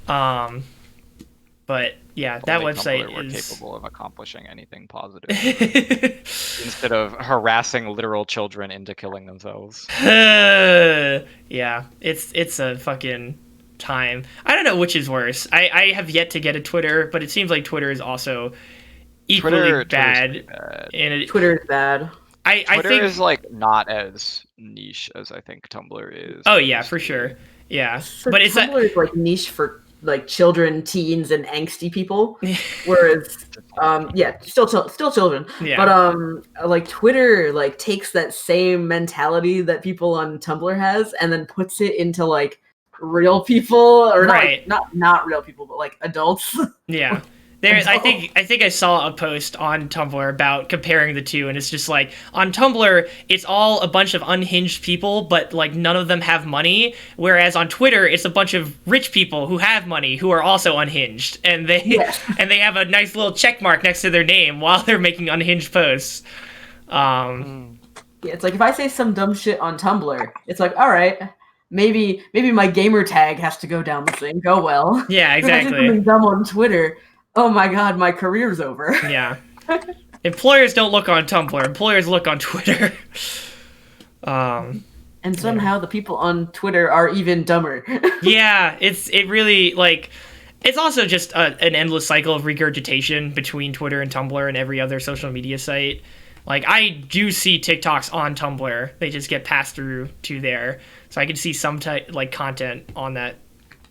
But yeah, that website is capable of accomplishing anything positive instead of harassing literal children into killing themselves. Yeah, it's a fucking time. I don't know which is worse. I have yet to get a Twitter, but it seems like Twitter is also equally bad. Twitter is bad. I Twitter think is like not as niche as I think Tumblr is. Oh yeah, for sure. Yeah, but it's Tumblr is like niche for like children, teens, and angsty people. Whereas, still children. Yeah. But like Twitter like takes that same mentality that people on Tumblr has and then puts it into like real people, or not real people, but like adults. Yeah. I think I saw a post on Tumblr about comparing the two, and it's just like on Tumblr it's all a bunch of unhinged people, but like none of them have money, whereas on Twitter it's a bunch of rich people who have money who are also unhinged, and they have a nice little check mark next to their name while they're making unhinged posts. Yeah, it's like if I say some dumb shit on Tumblr, it's like, all right, maybe my gamer tag has to go down the thing. Go well. Yeah, exactly. If I say something dumb on Twitter, oh my god, my career's over. Yeah. Employers don't look on Tumblr. Employers look on Twitter. And somehow the people on Twitter are even dumber. Yeah, it really, like, it's also just an endless cycle of regurgitation between Twitter and Tumblr and every other social media site. Like, I do see TikToks on Tumblr. They just get passed through to there. So I can see some content on that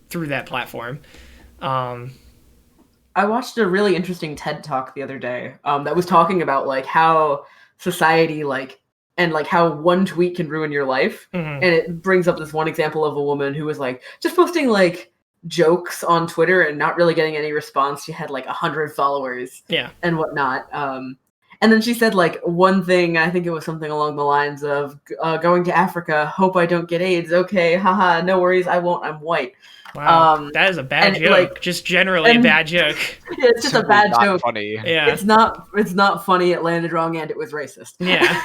through that platform. I watched a really interesting TED Talk the other day that was talking about like how society and how one tweet can ruin your life. And it brings up this one example of a woman who was like just posting like jokes on Twitter and not really getting any response. She had like 100 followers and whatnot. And then she said like one thing, I think it was something along the lines of going to Africa, hope I don't get AIDS. Okay, haha, no worries, I won't, I'm white. Wow, that is a bad joke. Like, just generally a bad joke. Yeah, it's just a bad joke. Funny. Yeah, it's not funny. It landed wrong, and it was racist. Yeah,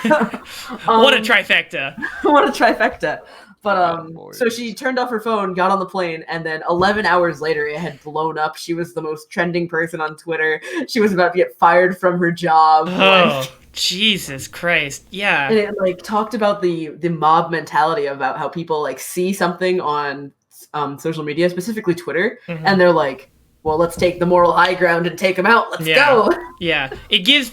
what a trifecta! What a trifecta! But so she turned off her phone, got on the plane, and then 11 hours later, it had blown up. She was the most trending person on Twitter. She was about to get fired from her job. Oh, Jesus Christ! Yeah, and it like talked about the mob mentality about how people like see something on social media, specifically Twitter, and they're like, well, let's take the moral high ground and take them out. Let's go. Yeah. It gives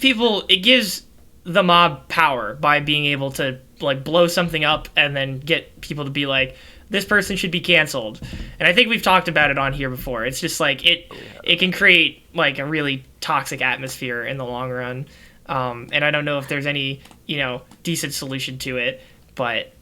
the mob power by being able to like blow something up and then get people to be like, this person should be canceled. And I think we've talked about it on here before. It's just like it can create like a really toxic atmosphere in the long run. And I don't know if there's any, decent solution to it, but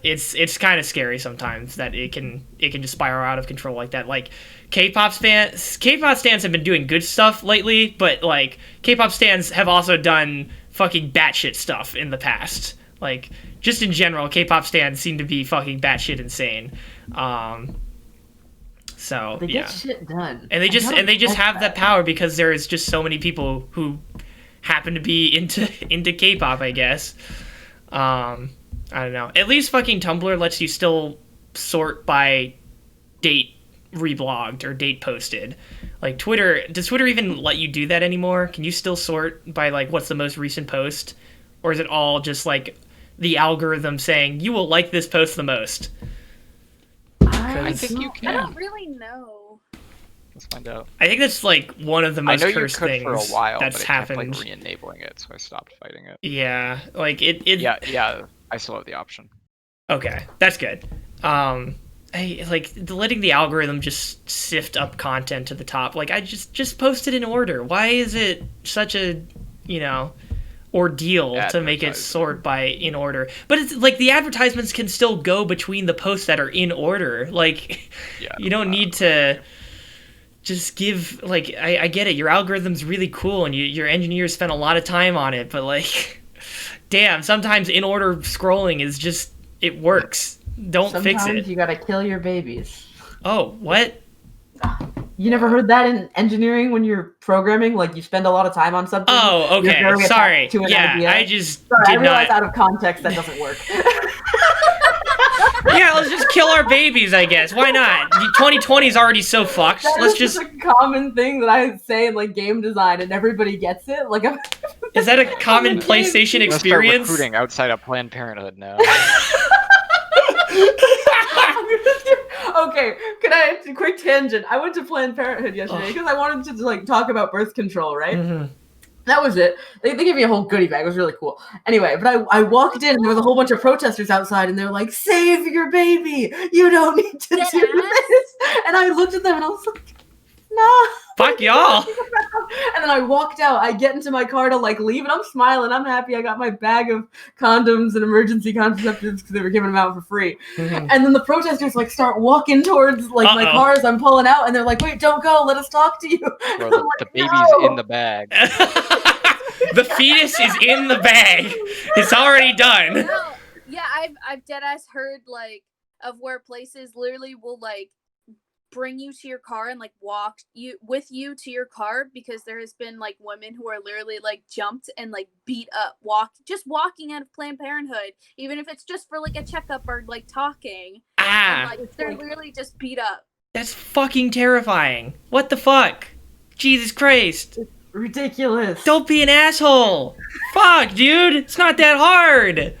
it's kind of scary sometimes that it can just spiral out of control like that. Like K-pop stans have been doing good stuff lately, but like K-pop stans have also done fucking batshit stuff in the past. Like just in general, K-pop stans seem to be fucking batshit insane. So they get shit done, and they just have that power because there is just so many people who happen to be into K-pop, I guess. I don't know. At least fucking Tumblr lets you still sort by date reblogged or date posted. Like does Twitter even let you do that anymore? Can you still sort by like what's the most recent post? Or is it all just like the algorithm saying you will like this post the most? I think you can. I don't really know. Let's find out. I think that's like one of the most cursed things for a while, that's but happened. Kept, like, re-enabling it, so I stopped fighting it. Yeah, like it. Yeah. I still have the option. Okay, that's good. I like letting the algorithm just sift up content to the top. Like I just post it in order. Why is it such a ordeal to make it sort by in order? But it's like the advertisements can still go between the posts that are in order. Like you don't need to just give like I get it. Your algorithm's really cool and your engineers spent a lot of time on it, but like. Damn, sometimes in order scrolling is just it works. Don't fix it. Sometimes you gotta kill your babies. Oh, what? You never heard that in engineering when you're programming? Like you spend a lot of time on something. Oh, okay. Sorry. Yeah, I just did I realize out of context that doesn't work. Yeah, let's just kill our babies, I guess. Why not? 2020 is already so fucked. Let's just a common thing that I say in like game design, and everybody gets it. Like, is that a common PlayStation experience? Start recruiting outside of Planned Parenthood now. Okay, can I quick tangent? I went to Planned Parenthood yesterday because I wanted to like talk about birth control, right? That was it. They gave me a whole goodie bag. It was really cool. Anyway, but I walked in and there was a whole bunch of protesters outside and they're like, save your baby. You don't need to do this. And I looked at them and I was like, no. Fuck y'all. And then I walked out. I get into my car to like leave and I'm smiling. I'm happy. I got my bag of condoms and emergency contraceptives because they were giving them out for free. Mm-hmm. And then the protesters like start walking towards like my car as I'm pulling out and they're like, wait, don't go. Let us talk to you. Bro, the baby's in the bag. The fetus is in the bag. It's already done. No, yeah, I've deadass heard like of where places literally will like bring you to your car and like walk you with you to your car because there has been like women who are literally like jumped and like beat up walking out of Planned Parenthood, even if it's just for like a checkup or like talking. And, like they're literally just beat up. That's fucking terrifying. What the fuck? Jesus Christ. It's ridiculous. Don't be an asshole. Fuck, dude. It's not that hard.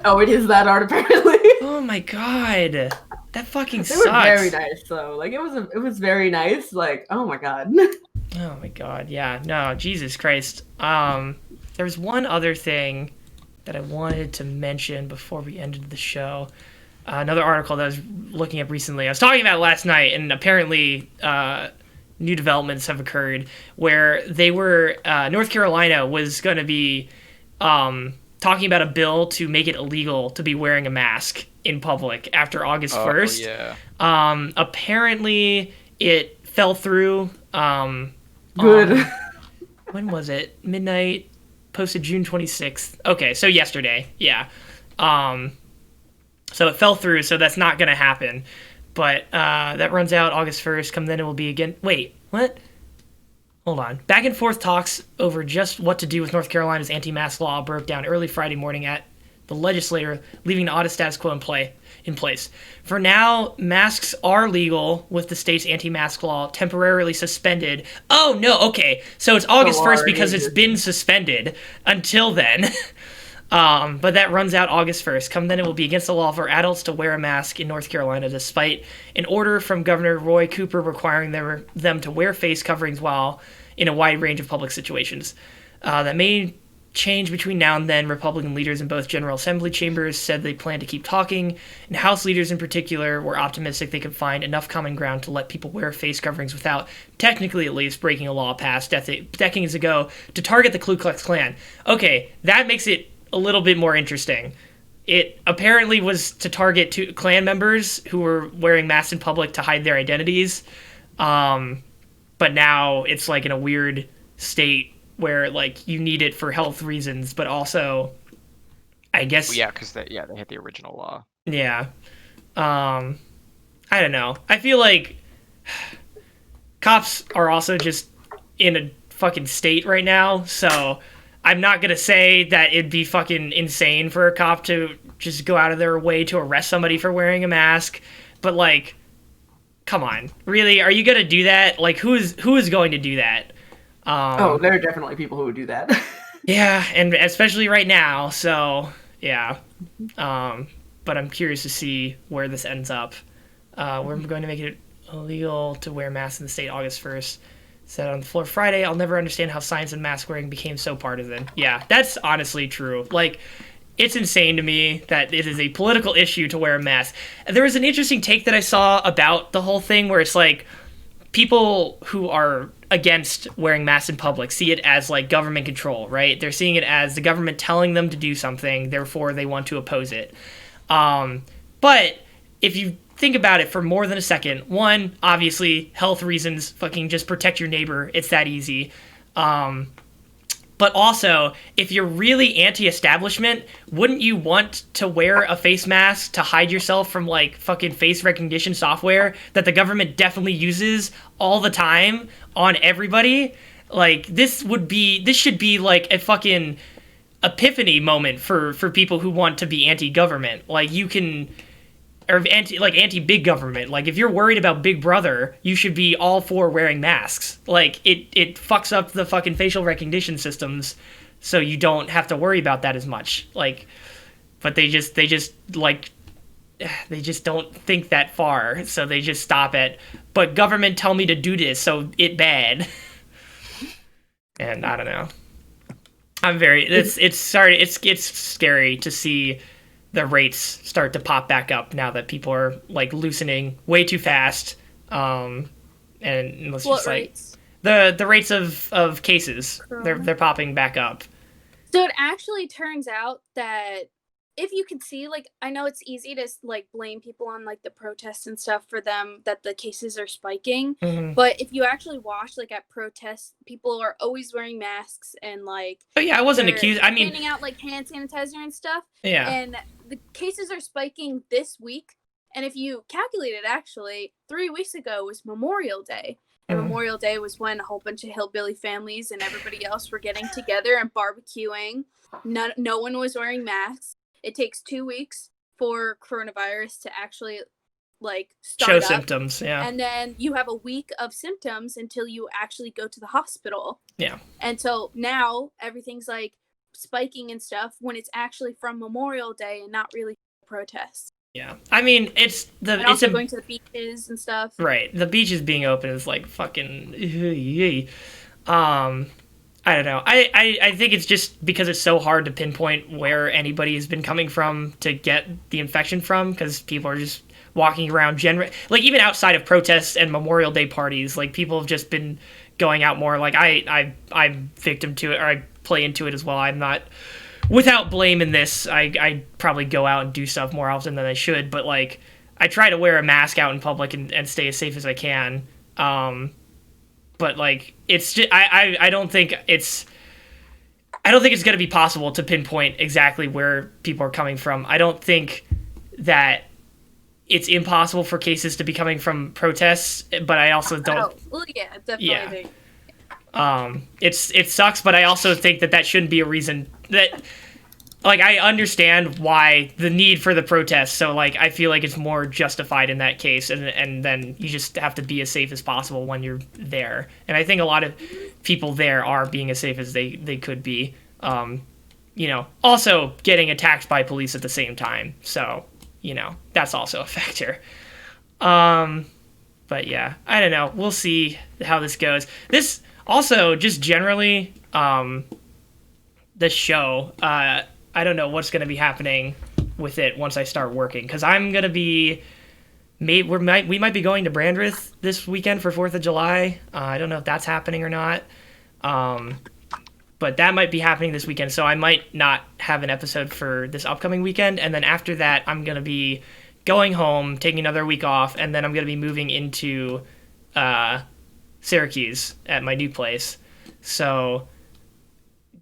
Oh, it is that hard apparently. Oh my god. That fucking sucks. It was very nice though. Like it was very nice. Like, oh my god. Oh my god, yeah. No, Jesus Christ. There's one other thing that I wanted to mention before we ended the show. Another article that I was looking up recently. I was talking about it last night, and apparently new developments have occurred where they were North Carolina was going to be talking about a bill to make it illegal to be wearing a mask in public after August 1st. Yeah. Apparently it fell through. Good. When was it? Midnight, posted June 26th. Okay, so yesterday. Yeah. So it fell through, so that's not going to happen. But that runs out August 1st. Come then it will be again. Wait, what? Hold on. Back and forth talks over just what to do with North Carolina's anti-mask law broke down early Friday morning at the legislature, leaving an odd status quo in place. For now, masks are legal with the state's anti-mask law temporarily suspended. Oh, no, okay. So it's August 1st because it's been suspended until then. But that runs out August 1st. Come then, it will be against the law for adults to wear a mask in North Carolina, despite an order from Governor Roy Cooper requiring them to wear face coverings while in a wide range of public situations. That may change between now and then. Republican leaders in both General Assembly chambers said they plan to keep talking, and House leaders in particular were optimistic they could find enough common ground to let people wear face coverings without, technically at least, breaking a law passed decades ago to target the Ku Klux Klan. Okay, that makes it a little bit more interesting. It apparently was to target two Klan members who were wearing masks in public to hide their identities. But now it's like in a weird state where like you need it for health reasons, but also, I guess. Yeah, because they hit the original law. Yeah. I don't know. I feel like cops are also just in a fucking state right now, so I'm not going to say that it'd be fucking insane for a cop to just go out of their way to arrest somebody for wearing a mask, but like, come on. Really? Are you going to do that? Like, who is going to do that? There are definitely people who would do that. Yeah, and especially right now, so, yeah. But I'm curious to see where this ends up. We're going to make it illegal to wear masks in the state August 1st. Said on the floor Friday, I'll never understand how science and mask wearing became so partisan. Yeah, that's honestly true. Like, it's insane to me that it is a political issue to wear a mask. There was an interesting take that I saw about the whole thing where it's like people who are against wearing masks in public see it as like government control, right? They're seeing it as the government telling them to do something, therefore they want to oppose it. But if you think about it for more than a second, one, obviously, health reasons, fucking just protect your neighbor. It's that easy. But also, if you're really anti-establishment, wouldn't you want to wear a face mask to hide yourself from, like, fucking face recognition software that the government definitely uses all the time on everybody? Like, this should be, like, a fucking epiphany moment for people who want to be anti-government. Like, you can... or anti-big government. Like, if you're worried about Big Brother, you should be all for wearing masks. Like, it fucks up the fucking facial recognition systems, so you don't have to worry about that as much. Like, but they just don't think that far, so they just stop it. But government tell me to do this, so it bad. And I don't know. It's scary to see the rates start to pop back up now that people are like loosening way too fast. And let's what just rates? The rates of cases, they're popping back up. So it actually turns out that if you can see, like, I know it's easy to like blame people on like the protests and stuff for them that the cases are spiking, but if you actually watch like at protests, people are always wearing masks and like. Oh yeah, I wasn't accused. I mean, handing out like hand sanitizer and stuff. Yeah. And the cases are spiking this week. And if you calculate it, actually, 3 weeks ago was Memorial Day. And Memorial Day was when a whole bunch of hillbilly families and everybody else were getting together and barbecuing. No one was wearing masks. It takes 2 weeks for coronavirus to actually like start show up. symptoms, yeah. And then you have a week of symptoms until you actually go to the hospital. Yeah. And so now everything's like spiking and stuff when it's actually from Memorial Day and not really protests. Yeah, I mean, and also going to the beaches and stuff. Right, the beaches being open is like fucking. I don't know. I think it's just because it's so hard to pinpoint where anybody has been coming from to get the infection from, because people are just walking around like even outside of protests and Memorial Day parties, like people have just been going out more. Like I'm victim to it, or I play into it as well. I'm not without blame in this. I probably go out and do stuff more often than I should, but like I try to wear a mask out in public and stay as safe as I can. But like it's just I don't think it's going to be possible to pinpoint exactly where people are coming from. I don't think that it's impossible for cases to be coming from protests, but I also don't. Well, yeah, definitely. Yeah. It sucks, but I also think that shouldn't be a reason that. Like, I understand why the need for the protests, so, like, I feel like it's more justified in that case, and then you just have to be as safe as possible when you're there. And I think a lot of people there are being as safe as they could be. Also getting attacked by police at the same time, so, that's also a factor. But, yeah, I don't know. We'll see how this goes. This, also, just generally, the show, I don't know what's going to be happening with it once I start working, because I'm going to be we might be going to Brandreth this weekend for 4th of July. I don't know if that's happening or not, but that might be happening this weekend, so I might not have an episode for this upcoming weekend. And then after that, I'm going to be going home, taking another week off, and then I'm going to be moving into Syracuse at my new place. So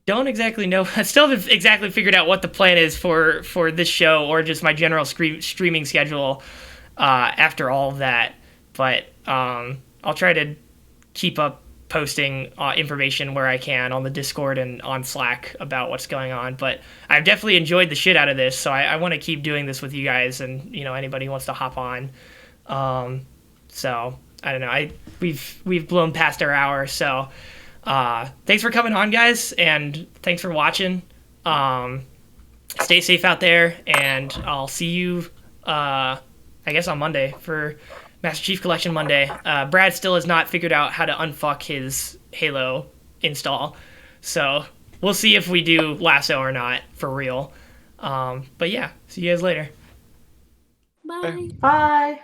don't exactly know. I still haven't exactly figured out what the plan is for this show or just my general streaming schedule after all of that. But I'll try to keep up posting information where I can on the Discord and on Slack about what's going on. But I've definitely enjoyed the shit out of this, so I want to keep doing this with you guys and anybody who wants to hop on. So I don't know. We've blown past our hour, so. Thanks for coming on, guys, and thanks for watching. Stay safe out there, and I'll see you, I guess, on Monday for Master Chief Collection Monday. Brad still has not figured out how to unfuck his Halo install, so we'll see if we do Lasso or not, for real. But yeah, see you guys later. Bye. Bye.